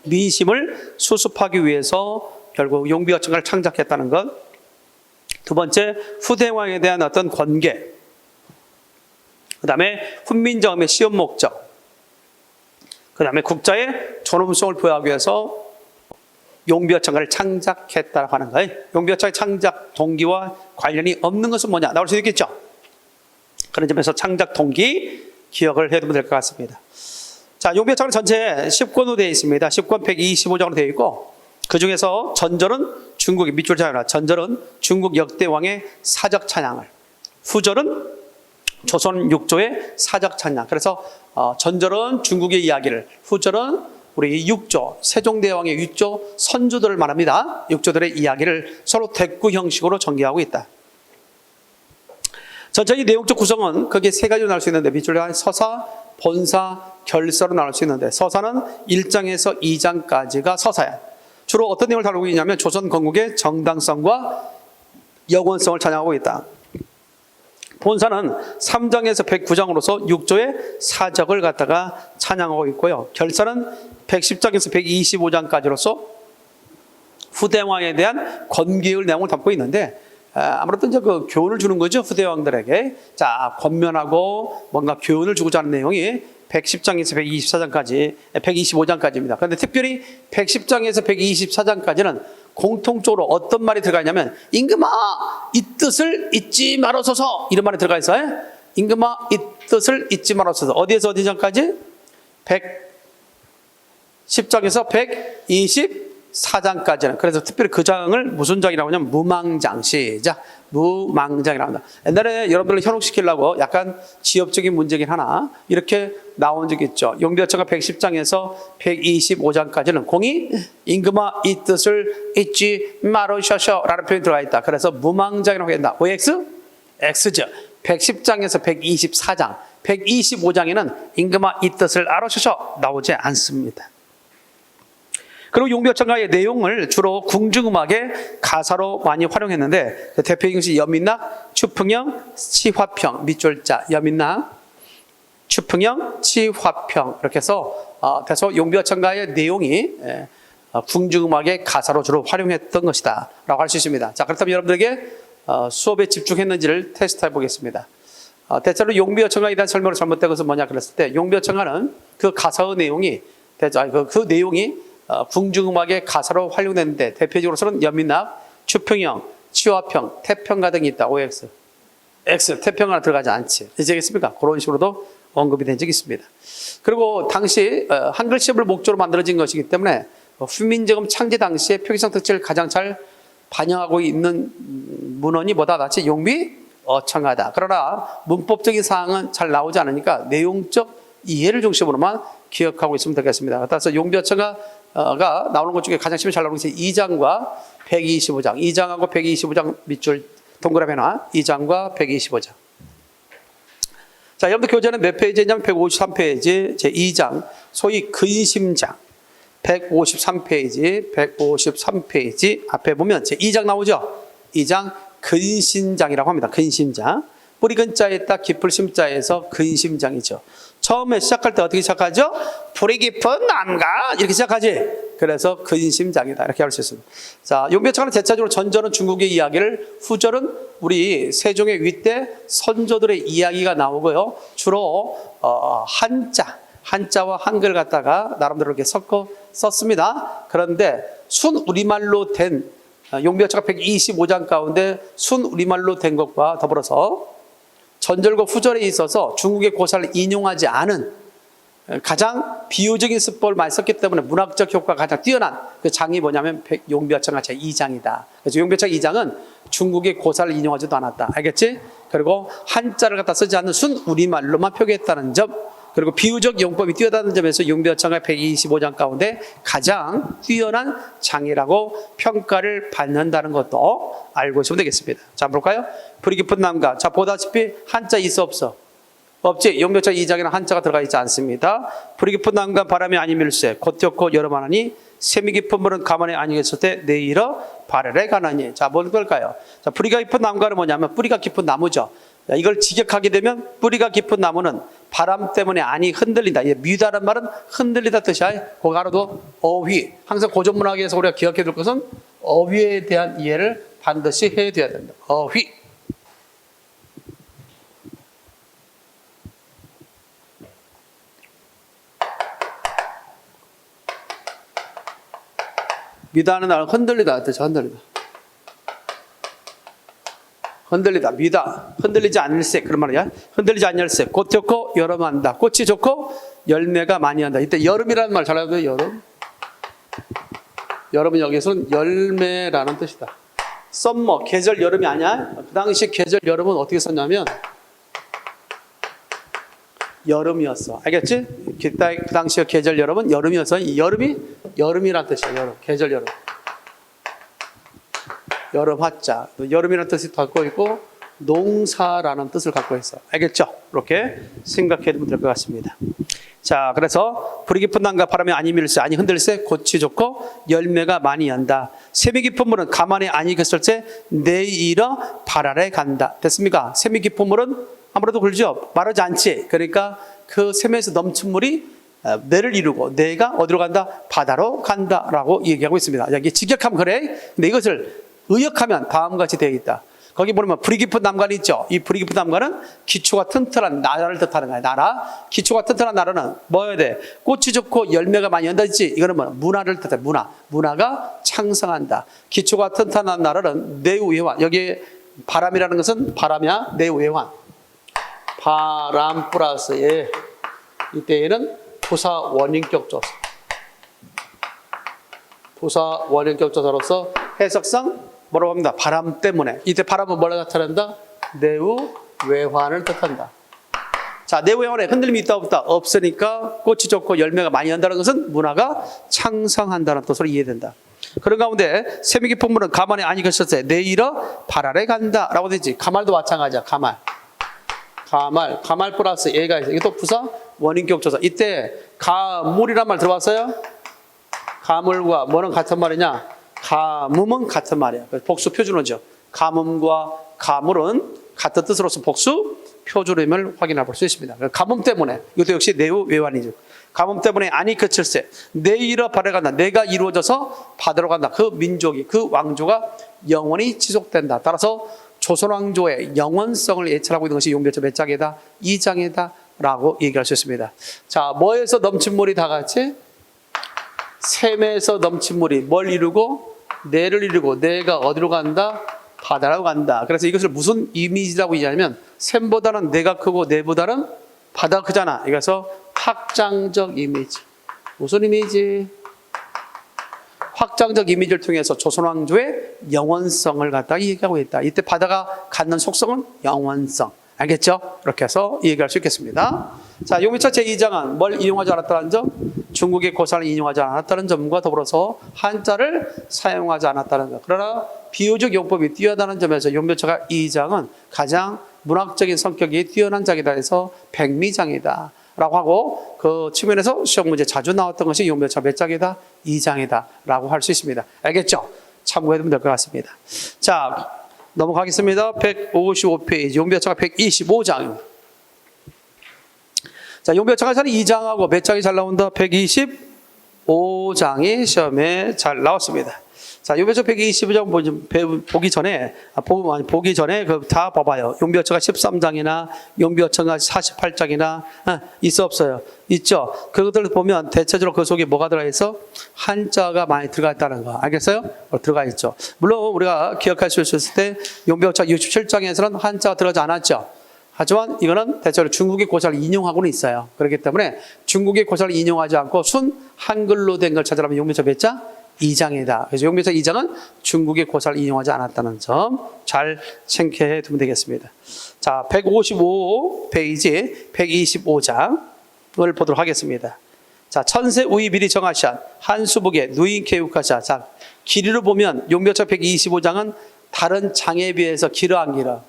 민심을 수습하기 위해서 결국 용비 어천가를 창작했다는 것. 두 번째, 후대왕에 대한 어떤 권계. 그 다음에 훈민정음의 시험 목적. 그 다음에 국자의 존엄성을 부여하기 위해서 용비 어천가를 창작했다고 하는 거예요. 용비 어천가의 창작 동기와 관련이 없는 것은 뭐냐? 나올 수 있겠죠? 그런 점에서 창작 동기 기억을 해두면 될 것 같습니다. 자, 용비 어천가는 전체 10권으로 되어 있습니다. 10권 125장으로 되어 있고, 그 중에서 전절은 중국의 밑줄 자연화, 전절은 중국 역대왕의 사적 찬양을, 후절은 조선 육조의 사적 찬양. 그래서 전절은 중국의 이야기를, 후절은 우리 육조, 세종대왕의 육조 선조들을 말합니다. 육조들의 이야기를 서로 대꾸 형식으로 전개하고 있다. 전체의 내용적 구성은 크게 세 가지로 나눌 수 있는데, 밑줄에 서사, 본사, 결서로 나눌 수 있는데, 서사는 1장에서 2장까지가 서사야. 주로 어떤 내용을 다루고 있냐면 조선 건국의 정당성과 영원성을 찬양하고 있다. 본사는 3장에서 109장으로서 육조의 사적을 갖다가 찬양하고 있고요. 결서는 110장에서 125장까지로서 후대왕에 대한 권계의 내용을 담고 있는데, 아무래도 이제 그 교훈을 주는 거죠. 후대왕들에게. 자, 권면하고 뭔가 교훈을 주고자 하는 내용이 110장에서 124장까지, 125장까지입니다. 그런데 특별히 110장에서 124장까지는 공통적으로 어떤 말이 들어가 있냐면, 임금아, 이 뜻을 잊지 말아서서, 이런 말이 들어가 있어요. 임금아, 이 뜻을 잊지 말아서서. 어디에서 어디 장까지? 110장에서 124장까지는. 그래서 특별히 그 장을 무슨 장이라고 하냐면 무망장. 시작. 무망장이라고 합니다. 옛날에 여러분들을 현혹시키려고 약간 지엽적인 문제긴 하나 이렇게 나온 적이 있죠. 용비 어천가 110장에서 125장까지는 공이 임금아 이 뜻을 잊지 말으셔서 라는 표현이 들어가 있다. 그래서 무망장이라고 한다. OX? X죠. 110장에서 124장, 125장에는 임금아 이 뜻을 알으셔서 나오지 않습니다. 그리고 용비 어천가의 내용을 주로 궁중음악의 가사로 많이 활용했는데, 대표적인 것이 여민락, 추풍영, 치화평, 밑줄자, 여민락, 추풍영, 치화평. 이렇게 해서 대서 용비 어천가의 내용이 궁중음악의 가사로 주로 활용했던 것이다 라고 할 수 있습니다. 자, 그렇다면 여러분들에게 수업에 집중했는지를 테스트해 보겠습니다. 대체로 용비 어천가에 대한 설명을 잘못된 것은 뭐냐 그랬을 때, 용비 어천가는 그 가사의 내용이 그 내용이 궁중음악의 가사로 활용됐는데, 대표적으로서는 여민락, 추평형, 치화평, 태평가 등이 있다. OX. X, 태평가는 들어가지 않지. 이해겠습니까? 그런 식으로도 언급이 된 적이 있습니다. 그리고 당시 한글 시험을 목적으로 만들어진 것이기 때문에 훈민정음 창제 당시의 표기성 특징을 가장 잘 반영하고 있는 문헌이 뭐다? 같이 용비 어천가다. 그러나 문법적인 사항은 잘 나오지 않으니까 내용적 이해를 중심으로만 기억하고 있으면 되겠습니다. 따라서 용비 어천가가 나오는 것 중에 가장 시험이 잘 나오는 것이 2장과 125장. 2장하고 125장 밑줄 동그라미 하나. 2장과 125장. 자, 여러분들 교재는 몇 페이지냐면 153페이지 제2장, 소위 근심장. 153페이지, 153페이지 앞에 보면 제2장 나오죠? 2장 근심장이라고 합니다. 근심장. 뿌리 근자에 딱 깊을 심자에서 근심장이죠. 처음에 시작할 때 어떻게 시작하죠? 뿌리 깊은 남가 이렇게 시작하지. 그래서 근심장이다 이렇게 할 수 있습니다. 자, 용비 어천가는 대체적으로 전절은 중국의 이야기를, 후절은 우리 세종의 윗대 선조들의 이야기가 나오고요. 주로 한자와 한글 갖다가 나름대로 이렇게 섞어 썼습니다. 그런데 순 우리말로 된 용비 어천가 125장 가운데 순 우리말로 된 것과 더불어서 전절과 후절에 있어서 중국의 고사를 인용하지 않은 가장 비유적인 수법을 많이 썼기 때문에 문학적 효과가 가장 뛰어난 그 장이 뭐냐면 용비어청가 제2장이다. 그래서 용비어청 2장은 중국의 고사를 인용하지도 않았다. 알겠지? 그리고 한자를 갖다 쓰지 않는 순 우리말로만 표기했다는 점, 그리고 비유적 용법이 뛰어나는 점에서 용비어청가 125장 가운데 가장 뛰어난 장이라고 평가를 받는다는 것도 알고 있으면 되겠습니다. 자, 볼까요? 불이 깊은 남가. 자, 보다시피 한자 있어 없어? 없지. 용비어청 2장에는 한자가 들어가 있지 않습니다. 불이 깊은 남가 바람이 아니밀세 곧되었고 여름하나니 샘이 깊은 물은 가만히 아니겠을 때 내일어 발열에 가나니. 자, 뭔 걸까요? 자, 뿌리가 깊은 나무가 뭐냐면 뿌리가 깊은 나무죠. 이걸 직역하게 되면 뿌리가 깊은 나무는 바람 때문에 안이 흔들린다. 미다란 말은 흔들리다 뜻이야. 그거 알아도 어휘. 항상 고전문학에서 우리가 기억해야 될 것은 어휘에 대한 이해를 반드시 해둬야 된다. 어휘. 미다는 날 흔들리다 뜻이야. 흔들리다. 흔들리다, 미다, 흔들리지 않을세, 그런 말이야. 흔들리지 않을세, 꽃 좋고 여름한다. 꽃이 좋고 열매가 많이 한다. 이때 여름이라는 말 잘 알아야 돼요. 여름. 여름은 여기서는 열매라는 뜻이다. 썸머, 계절 여름이 아니야. 그 당시 계절 여름은 어떻게 썼냐면 여름이었어. 알겠지? 그 당시의 계절 여름은 여름이어서 이 여름이 여름이라는 뜻이야. 여름, 계절 여름. 여름 화자, 여름이라는 뜻을 갖고 있고 농사라는 뜻을 갖고 있어. 알겠죠? 이렇게 생각해 두면 될 것 같습니다. 자, 그래서 불이 깊은 남가 바람이 아니 밀세 아니 흔들세 꽃이 좋고 열매가 많이 한다. 샘이 깊은 물은 가만히 아니 겼을 때 내일어 발 아래 간다. 됐습니까? 샘이 깊은 물은 아무래도 그러죠. 마르지 않지. 그러니까 그 샘에서 넘친 물이 내를 이루고 내가 어디로 간다? 바다로 간다라고 얘기하고 있습니다. 여기 직역하면 그래. 근데 이것을 의역하면 다음과 같이 되어 있다. 거기 보면 불이 깊은 남간이 있죠. 이 불이 깊은 남간은 기초가 튼튼한 나라를 뜻하는 거야. 나라. 기초가 튼튼한 나라는 뭐여야 돼? 꽃이 좋고 열매가 많이 연다 있지. 이거는 뭐 문화를 뜻해. 문화. 문화가 창성한다. 기초가 튼튼한 나라는 내우외환. 여기 바람이라는 것은 바람이야. 내우외환. 바람 플러스 예. 이때에는 부사 원인격 조사. 부사 원인격 조사로서 해석상 뭐라고 합니다. 바람 때문에. 이때 바람은 뭐라 나타낸다? 내우 외환을 뜻한다. 자, 내우 외환에 흔들림이 있다 없다? 없으니까 꽃이 좋고 열매가 많이 한다는 것은 문화가 창성한다는 뜻으로 이해된다. 그런 가운데 샘이 깊은 물은 가만히 아니 겼을 때 내일어 발 아래 간다라고 되지. 가말도 마찬가지야. 가말. 가말 플러스 예가 있어. 이게 또 부사 원인격 조사. 이때 가물이란 말 들어봤어요? 가물과 뭐는 같은 말이냐? 가뭄은 같은 말이야. 복수 표준어죠. 가뭄과 가물은 같은 뜻으로서 복수 표준어임을 확인해 볼 수 있습니다. 가뭄 때문에 이것도 역시 내우 외환이죠. 가뭄 때문에 안이 그칠세 내일어 발에 간다. 내가 이루어져서 바다로 간다. 그 민족이 그 왕조가 영원히 지속된다. 따라서 조선 왕조의 영원성을 예찰하고 있는 것이 용비어청 몇 장이다? 2장이다 라고 얘기할 수 있습니다. 자, 뭐에서 넘친 물이 다 같이? 샘에서 넘친 물이 뭘 이루고? 내를 이루고 내가 어디로 간다? 바다로 간다. 그래서 이것을 무슨 이미지라고 얘기하냐면 샘보다는 내가 크고 내보다는 바다가 크잖아. 그래서 확장적 이미지. 무슨 이미지? 확장적 이미지를 통해서 조선왕조의 영원성을 갖다가 얘기하고 있다. 이때 바다가 갖는 속성은 영원성. 알겠죠? 이렇게 해서 얘기할 수 있겠습니다. 자, 용비어청 제2장은 뭘 이용하지 않았다는 점? 중국의 고사를 인용하지 않았다는 점과 더불어서 한자를 사용하지 않았다는 점. 그러나 비유적 용법이 뛰어나는 점에서 용비어청 2장은 가장 문학적인 성격이 뛰어난 장이다 해서 백미장이다 라고 하고 그 측면에서 시험 문제 자주 나왔던 것이 용비어청 몇 장이다? 2장이다 라고 할 수 있습니다. 알겠죠? 참고해두면 될 것 같습니다. 자, 넘어가겠습니다. 155페이지 용비어청 125장입니다. 자, 용비어청에서는 2장하고 몇 장이 잘 나온다? 125장이 시험에 잘 나왔습니다. 자, 용비어청 125장 보기 전에 다 봐봐요. 용비어청가 13장이나 용비어청가 48장이나 있어 없어요? 있죠. 그것들을 보면 대체적으로 그 속에 뭐가 들어있어? 한자가 많이 들어가 있다는 거. 알겠어요? 들어가 있죠. 물론 우리가 기억할 수 있을 때 용비어청 67장에서는 한자가 들어가지 않았죠. 하지만 이거는 대체로 중국의 고사를 인용하고는 있어요. 그렇기 때문에 중국의 고사를 인용하지 않고 순 한글로 된 걸 찾으려면 용묘차 몇 장? 2장이다. 그래서 용묘차 2장은 중국의 고사를 인용하지 않았다는 점 잘 챙겨해 두면 되겠습니다. 자, 155페이지 125장을 보도록 하겠습니다. 자, 천세 우위 미리 정하샷, 한수복에 누인 개육하샷. 자, 길이로 보면 용묘차 125장은 다른 장에 비해서 길어 안 길어?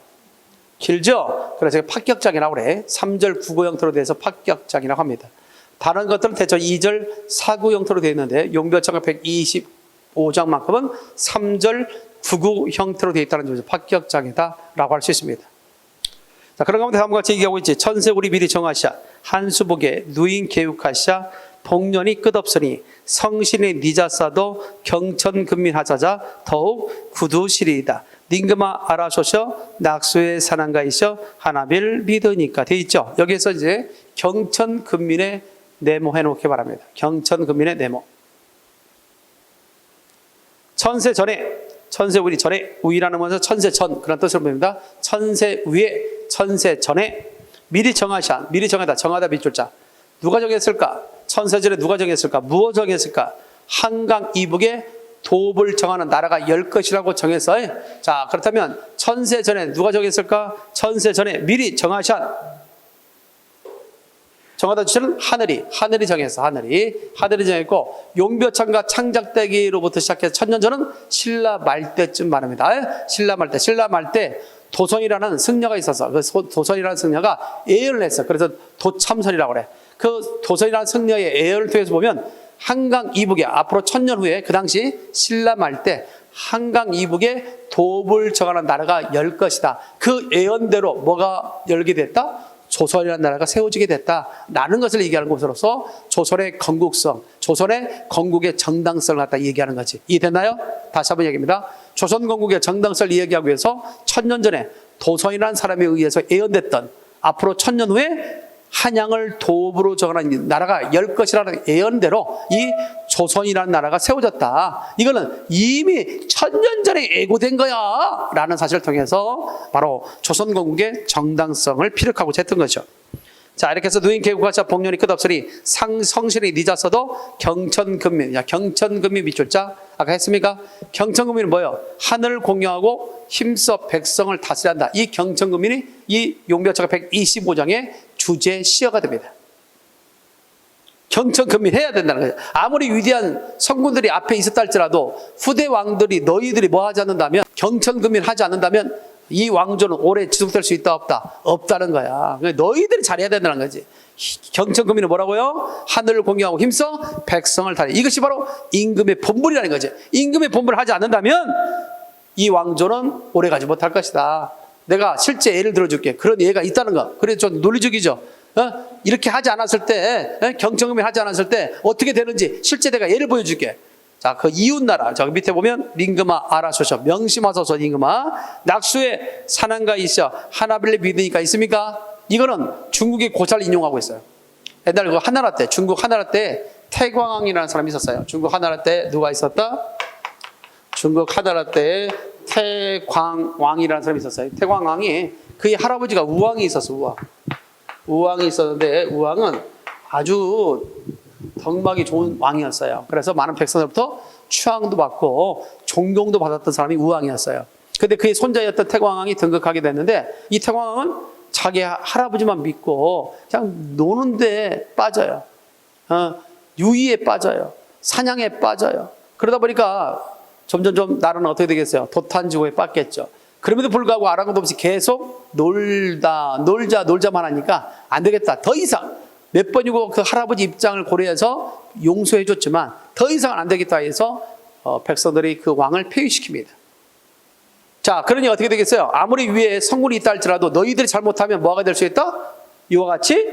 길죠? 그래서 파격장이라고 그래. 3절 구구 형태로 돼서 파격장이라고 합니다. 다른 것들은 대체로 2절 사구 형태로 되어 있는데 용묘차가 125장만큼은 3절 구구 형태로 되어 있다는 점에서 파격장이다라고 할 수 있습니다. 자, 그런 가운데 다음과 같이 얘기하고 있지. 천세 우리 미리 정하샤, 한수복에 누인 개육하샤, 복년이 끝없으니 성신이 니자사도 경천근민하자자 더욱 구두시리이다. 닝그마 아라소셔 낙수의 산한가이셔 하나빌 믿으니까 돼 있죠. 여기에서 이제 경천근민의 네모 해놓기 바랍니다. 경천근민의 네모. 천세 전에, 천세 우리 전에, 우위라는 것은 천세 전 그런 뜻으로 봅니다. 천세 위에, 천세 전에 미리 정하샤, 미리 정하다, 정하다 밑줄자. 누가 정했을까? 천세 전에 누가 정했을까? 무엇 정했을까? 한강 이북에 도읍을 정하는 나라가 10것이라고 정해서, 자, 그렇다면 천세 전에 누가 정했을까? 천세 전에 미리 정하샷. 정하다 주체는 하늘이 정했어. 하늘이 정했고, 용묘창과 창작되기로부터 시작해서 천년전은 신라 말 때쯤 말합니다. 신라 말 때 도선이라는 승려가 있어서 그 도선이라는 승려가 예언을 했어. 그래서 도참선이라고 그래. 그 도선이라는 승려의 예언을 통해서 보면 한강 이북에 앞으로 1000년 후에 그 당시 신라 말 때 한강 이북에 도읍을 정하는 나라가 열 것이다. 그 예언대로 뭐가 열게 됐다? 조선이라는 나라가 세워지게 됐다라는 것을 얘기하는 것으로서 조선의 건국성, 조선의 건국의 정당성을 갖다 얘기하는 거지. 이해됐나요? 다시 한번 얘기합니다. 조선 건국의 정당성을 이야기하기 위해서 1000년 전에 도선이라는 사람에 의해서 예언됐던 앞으로 1000년 후에 한양을 도읍으로 정하는 나라가 열 것이라는 예언대로 이 조선이라는 나라가 세워졌다. 이거는 이미 1000년 전에 예고된 거야 라는 사실을 통해서 바로 조선 건국의 정당성을 피력하고 했던 거죠. 자, 이렇게 해서 누인 개국하자 복년이 끝없으니 성신이 늦었어도 경천근민. 야, 경천근민 밑줄자 아까 했습니까? 경천근민은 뭐예요? 하늘을 공경하고 힘써 백성을 다스린다. 이 경천근민이 이 용묘차가 125장의 주제 시어가 됩니다. 경천근민 해야 된다는 거예요. 아무리 위대한 성군들이 앞에 있었다 할지라도 후대 왕들이 너희들이 뭐 하지 않는다면, 경천근민 하지 않는다면 이 왕조는 오래 지속될 수 있다 없다? 없다는 거야. 너희들이 잘해야 된다는 거지. 경천근민은 뭐라고요? 하늘을 공경하고 힘써 백성을 다스린다. 이것이 바로 임금의 본분이라는 거지. 임금의 본분을 하지 않는다면 이 왕조는 오래가지 못할 것이다. 내가 실제 예를 들어줄게. 그런 예가 있다는 거. 그래 좀 논리적이죠. 이렇게 하지 않았을 때, 경천근민 하지 않았을 때 어떻게 되는지 실제 내가 예를 보여줄게. 자, 그 이웃나라 저기 밑에 보면 링그마 아라소셔 명심하소서 링그마 낙수의 산한가 있어 하나빌레 믿으니까 있습니까? 이거는 중국의 고사를 인용하고 있어요. 옛날 그 한나라 때, 중국 한나라 때 태광왕이라는 사람이 있었어요. 중국 한나라 때 누가 있었다? 중국 한나라 때 태광왕이라는 사람이 있었어요. 태광왕이 그의 할아버지가 우왕이 있었어. 우왕이 있었는데 우왕은 아주 덕막이 좋은 왕이었어요. 그래서 많은 백성들부터 추앙도 받고 존경도 받았던 사람이 우왕이었어요. 근데 그의 손자였던 태광왕이 등극하게 됐는데 이 태광왕은 자기 할아버지만 믿고 그냥 노는데 빠져요. 유의에 빠져요. 사냥에 빠져요. 그러다 보니까 점점 나라는 어떻게 되겠어요? 도탄지구에 빠겠죠. 그럼에도 불구하고 아랑곳 없이 계속 놀자만 하니까 안 되겠다. 더 이상 몇 번이고 그 할아버지 입장을 고려해서 용서해 줬지만 더 이상은 안 되겠다 해서 백성들이 그 왕을 폐위시킵니다. 자, 그러니 어떻게 되겠어요? 아무리 위에 성군이 있다 할지라도 너희들이 잘못하면 뭐가 될 수 있다? 이와 같이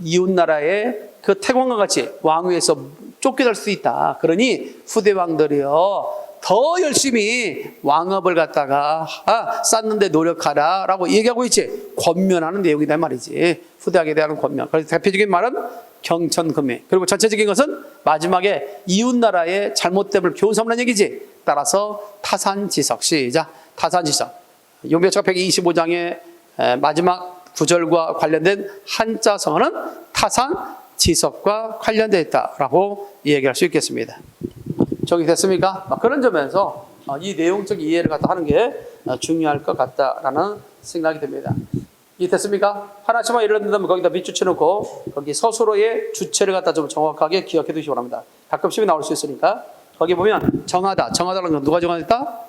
이웃나라의 그 태광과 같이 왕위에서 쫓겨날 수 있다. 그러니 후대 왕들이요 더 열심히 왕업을 갖다가 쌓는데 노력하라 라고 얘기하고 있지. 권면하는 내용이다 말이지. 후대학에 대한 권면. 그래서 대표적인 말은 경천근민. 그리고 전체적인 것은 마지막에 이웃나라의 잘못됨을 교훈 삼는 얘기지. 따라서 타산지석. 시작. 타산지석. 용묘차 125장의 마지막 구절과 관련된 한자성어는 타산, 지석과 관련되어 있다라고 이야기할 수 있겠습니다. 정리됐습니까? 그런 점에서 이 내용적 이해를 갖다 하는 게 중요할 것 같다라는 생각이 듭니다. 이해됐습니까? 하나씩만 예를 들면 거기다 밑줄 쳐놓고 거기 서술어의 주체를 갖다 좀 정확하게 기억해 두시기 바랍니다. 가끔씩 나올 수 있으니까. 거기 보면 정하다. 정하다는 건 누가 정했다?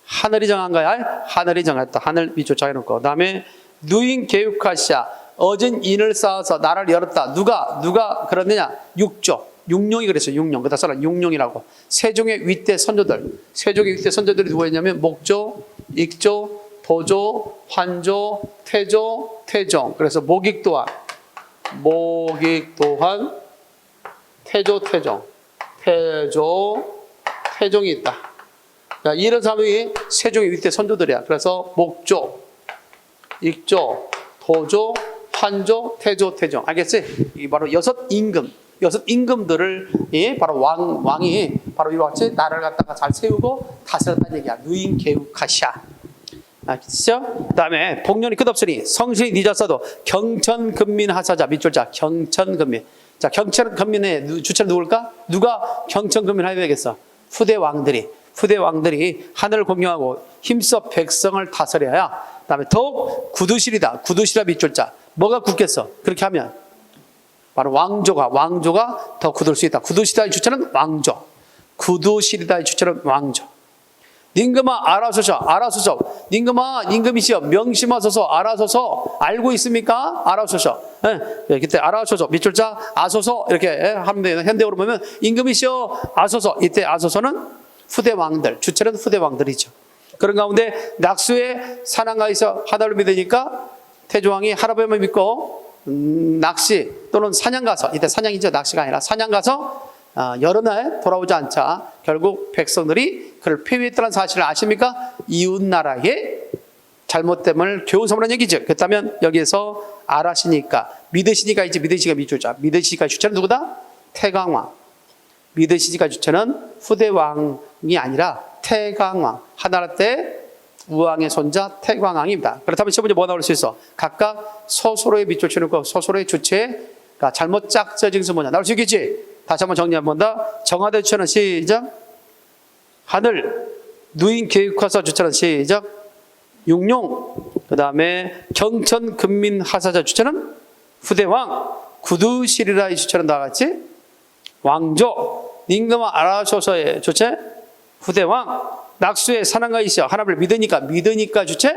하늘이 정한 거야. 하늘이 정했다. 하늘 밑줄 쳐놓고. 그 다음에 누인 개육하시아. 어진 인을 쌓아서 나라를 열었다. 누가 그러느냐? 육조. 육룡이 그랬어요. 육룡. 그다 써라. 육룡이라고. 세종의 윗대 선조들. 세종의 윗대 선조들이 누구였냐면 목조, 익조, 도조, 환조, 태조, 태종. 그래서 목익도한, 태조, 태종이 있다. 자, 이런 사람이 세종의 윗대 선조들이야. 그래서 목조, 익조, 도조, 환조, 태조, 태종. 알겠지? 이 바로 여섯 임금들을 바로 왕이 바로 이와 같이 나라를 갖다가 잘 세우고 다스렸다는 얘기야. 누인 개육하샤. 아시죠? 그 다음에 복년이 끝없으니 성실히 늦었어도 경천근민하사자. 밑줄자 경천근민. 자, 경천근민의 주체는 누굴까? 누가 경천근민을 해야 되겠어? 후대 왕들이 하늘을 공경하고 힘써 백성을 다스려야. 그 다음에 더욱 굳으시리다. 굳으시라 밑줄자. 뭐가 굳겠어? 그렇게 하면 바로 왕조가 더 굳을 수 있다. 굳으시다의 주체는 왕조. 굳으시리다의 주체는 왕조. 임금아 알아서서. 임금이시여 명심하소서. 알아서서. 알고 있습니까? 알아서서. 네, 그때 알아서서 밑줄자 아소서 이렇게 하면 돼요. 현대어로 보면 임금이시여 아소서. 이때 아소서는 후대 왕들. 주체는 후대 왕들이죠. 그런 가운데 낙수의 사냥가에서 하나를 믿으니까 태조왕이 할아버지만 믿고 낚시 또는 사냥 가서, 이때 사냥이죠. 낚시가 아니라 사냥 가서 여러 날 돌아오지 않자 결국 백성들이 그를 폐위했다는 사실을 아십니까? 이웃나라의 잘못됨을 교훈삼으라는 얘기죠. 그렇다면 여기에서 알아시니까 믿으시니까 이제 믿으시니까 밑줄자. 믿으시니까 주체는 누구다? 태강왕. 믿으시니까 주체는 후대왕이 아니라 태강왕. 하나라 때 우왕의 손자 태광왕입니다. 그렇다면 첫 번째 뭐가 나올 수 있어? 각각 서술어의 밑줄 쳐놓고 서술어의 주체가 잘못 짝져진 것은 뭐냐? 나올 수 있겠지? 다시 한번 정리 한번 더. 정하대 주체는 시작. 하늘. 누인 계획화사 주체는 시작. 육룡. 그 다음에 경천 근민 하사자 주체는 후대왕. 구두시리라의 주체는 나같이 왕조. 임금아 알아서서의 주체 후대왕. 낙수의 사냥가이시여 하나님을 믿으니까 주체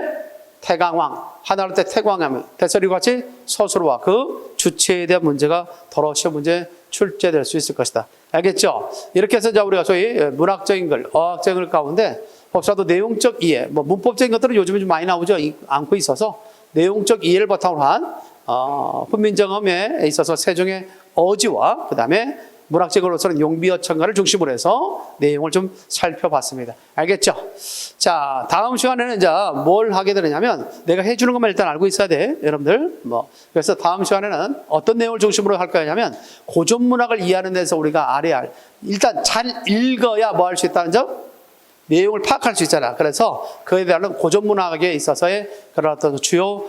태강왕. 하나를 때 태광하면 대설이와 같이 서술어와 그 주체에 대한 문제가 더러 시험 문제에 출제될 수 있을 것이다. 알겠죠? 이렇게 해서 우리가 소위 문학적인 글, 어학적인 글 가운데 혹시라도 내용적 이해, 문법적인 것들은 요즘에 좀 많이 나오죠. 않고 있어서 내용적 이해를 바탕으로 한 훈민정음에 있어서 세종의 어지와 그 다음에 문학적으로서는 용비어천가를 중심으로 해서 내용을 좀 살펴봤습니다. 알겠죠? 자, 다음 시간에는 이제 뭘 하게 되느냐면 내가 해주는 것만 일단 알고 있어야 돼, 여러분들. 그래서 다음 시간에는 어떤 내용을 중심으로 할 거냐면 고전문학을 이해하는 데서 우리가 알아야 할, 일단 잘 읽어야 뭐 할 수 있다는 점? 내용을 파악할 수 있잖아. 그래서 그에 대한 고전문학에 있어서의 그런 어떤 주요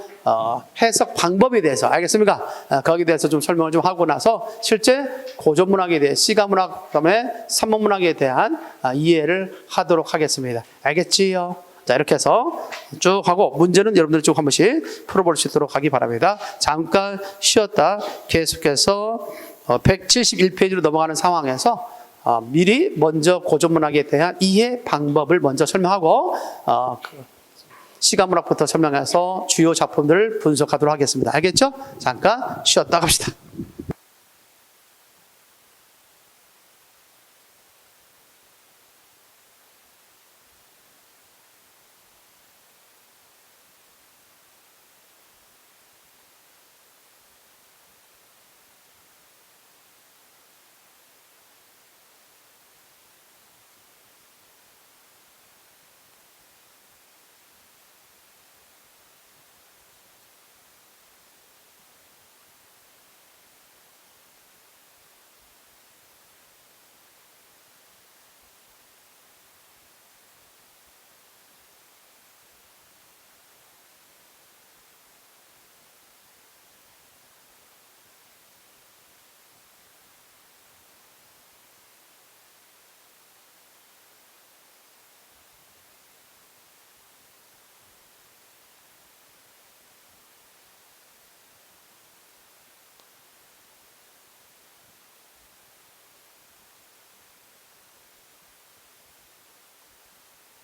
해석 방법에 대해서, 알겠습니까? 거기에 대해서 좀 설명을 좀 하고 나서 실제 고전문학에 대해 시가문학, 그다음에 산문문학에 대한 이해를 하도록 하겠습니다. 알겠지요? 자, 이렇게 해서 쭉 하고 문제는 여러분들 쭉 한 번씩 풀어볼 수 있도록 하기 바랍니다. 잠깐 쉬었다 계속해서 171페이지로 넘어가는 상황에서 미리 먼저 고전문학에 대한 이해 방법을 먼저 설명하고 시가문학부터 설명해서 주요 작품들을 분석하도록 하겠습니다. 알겠죠? 잠깐 쉬었다 갑시다.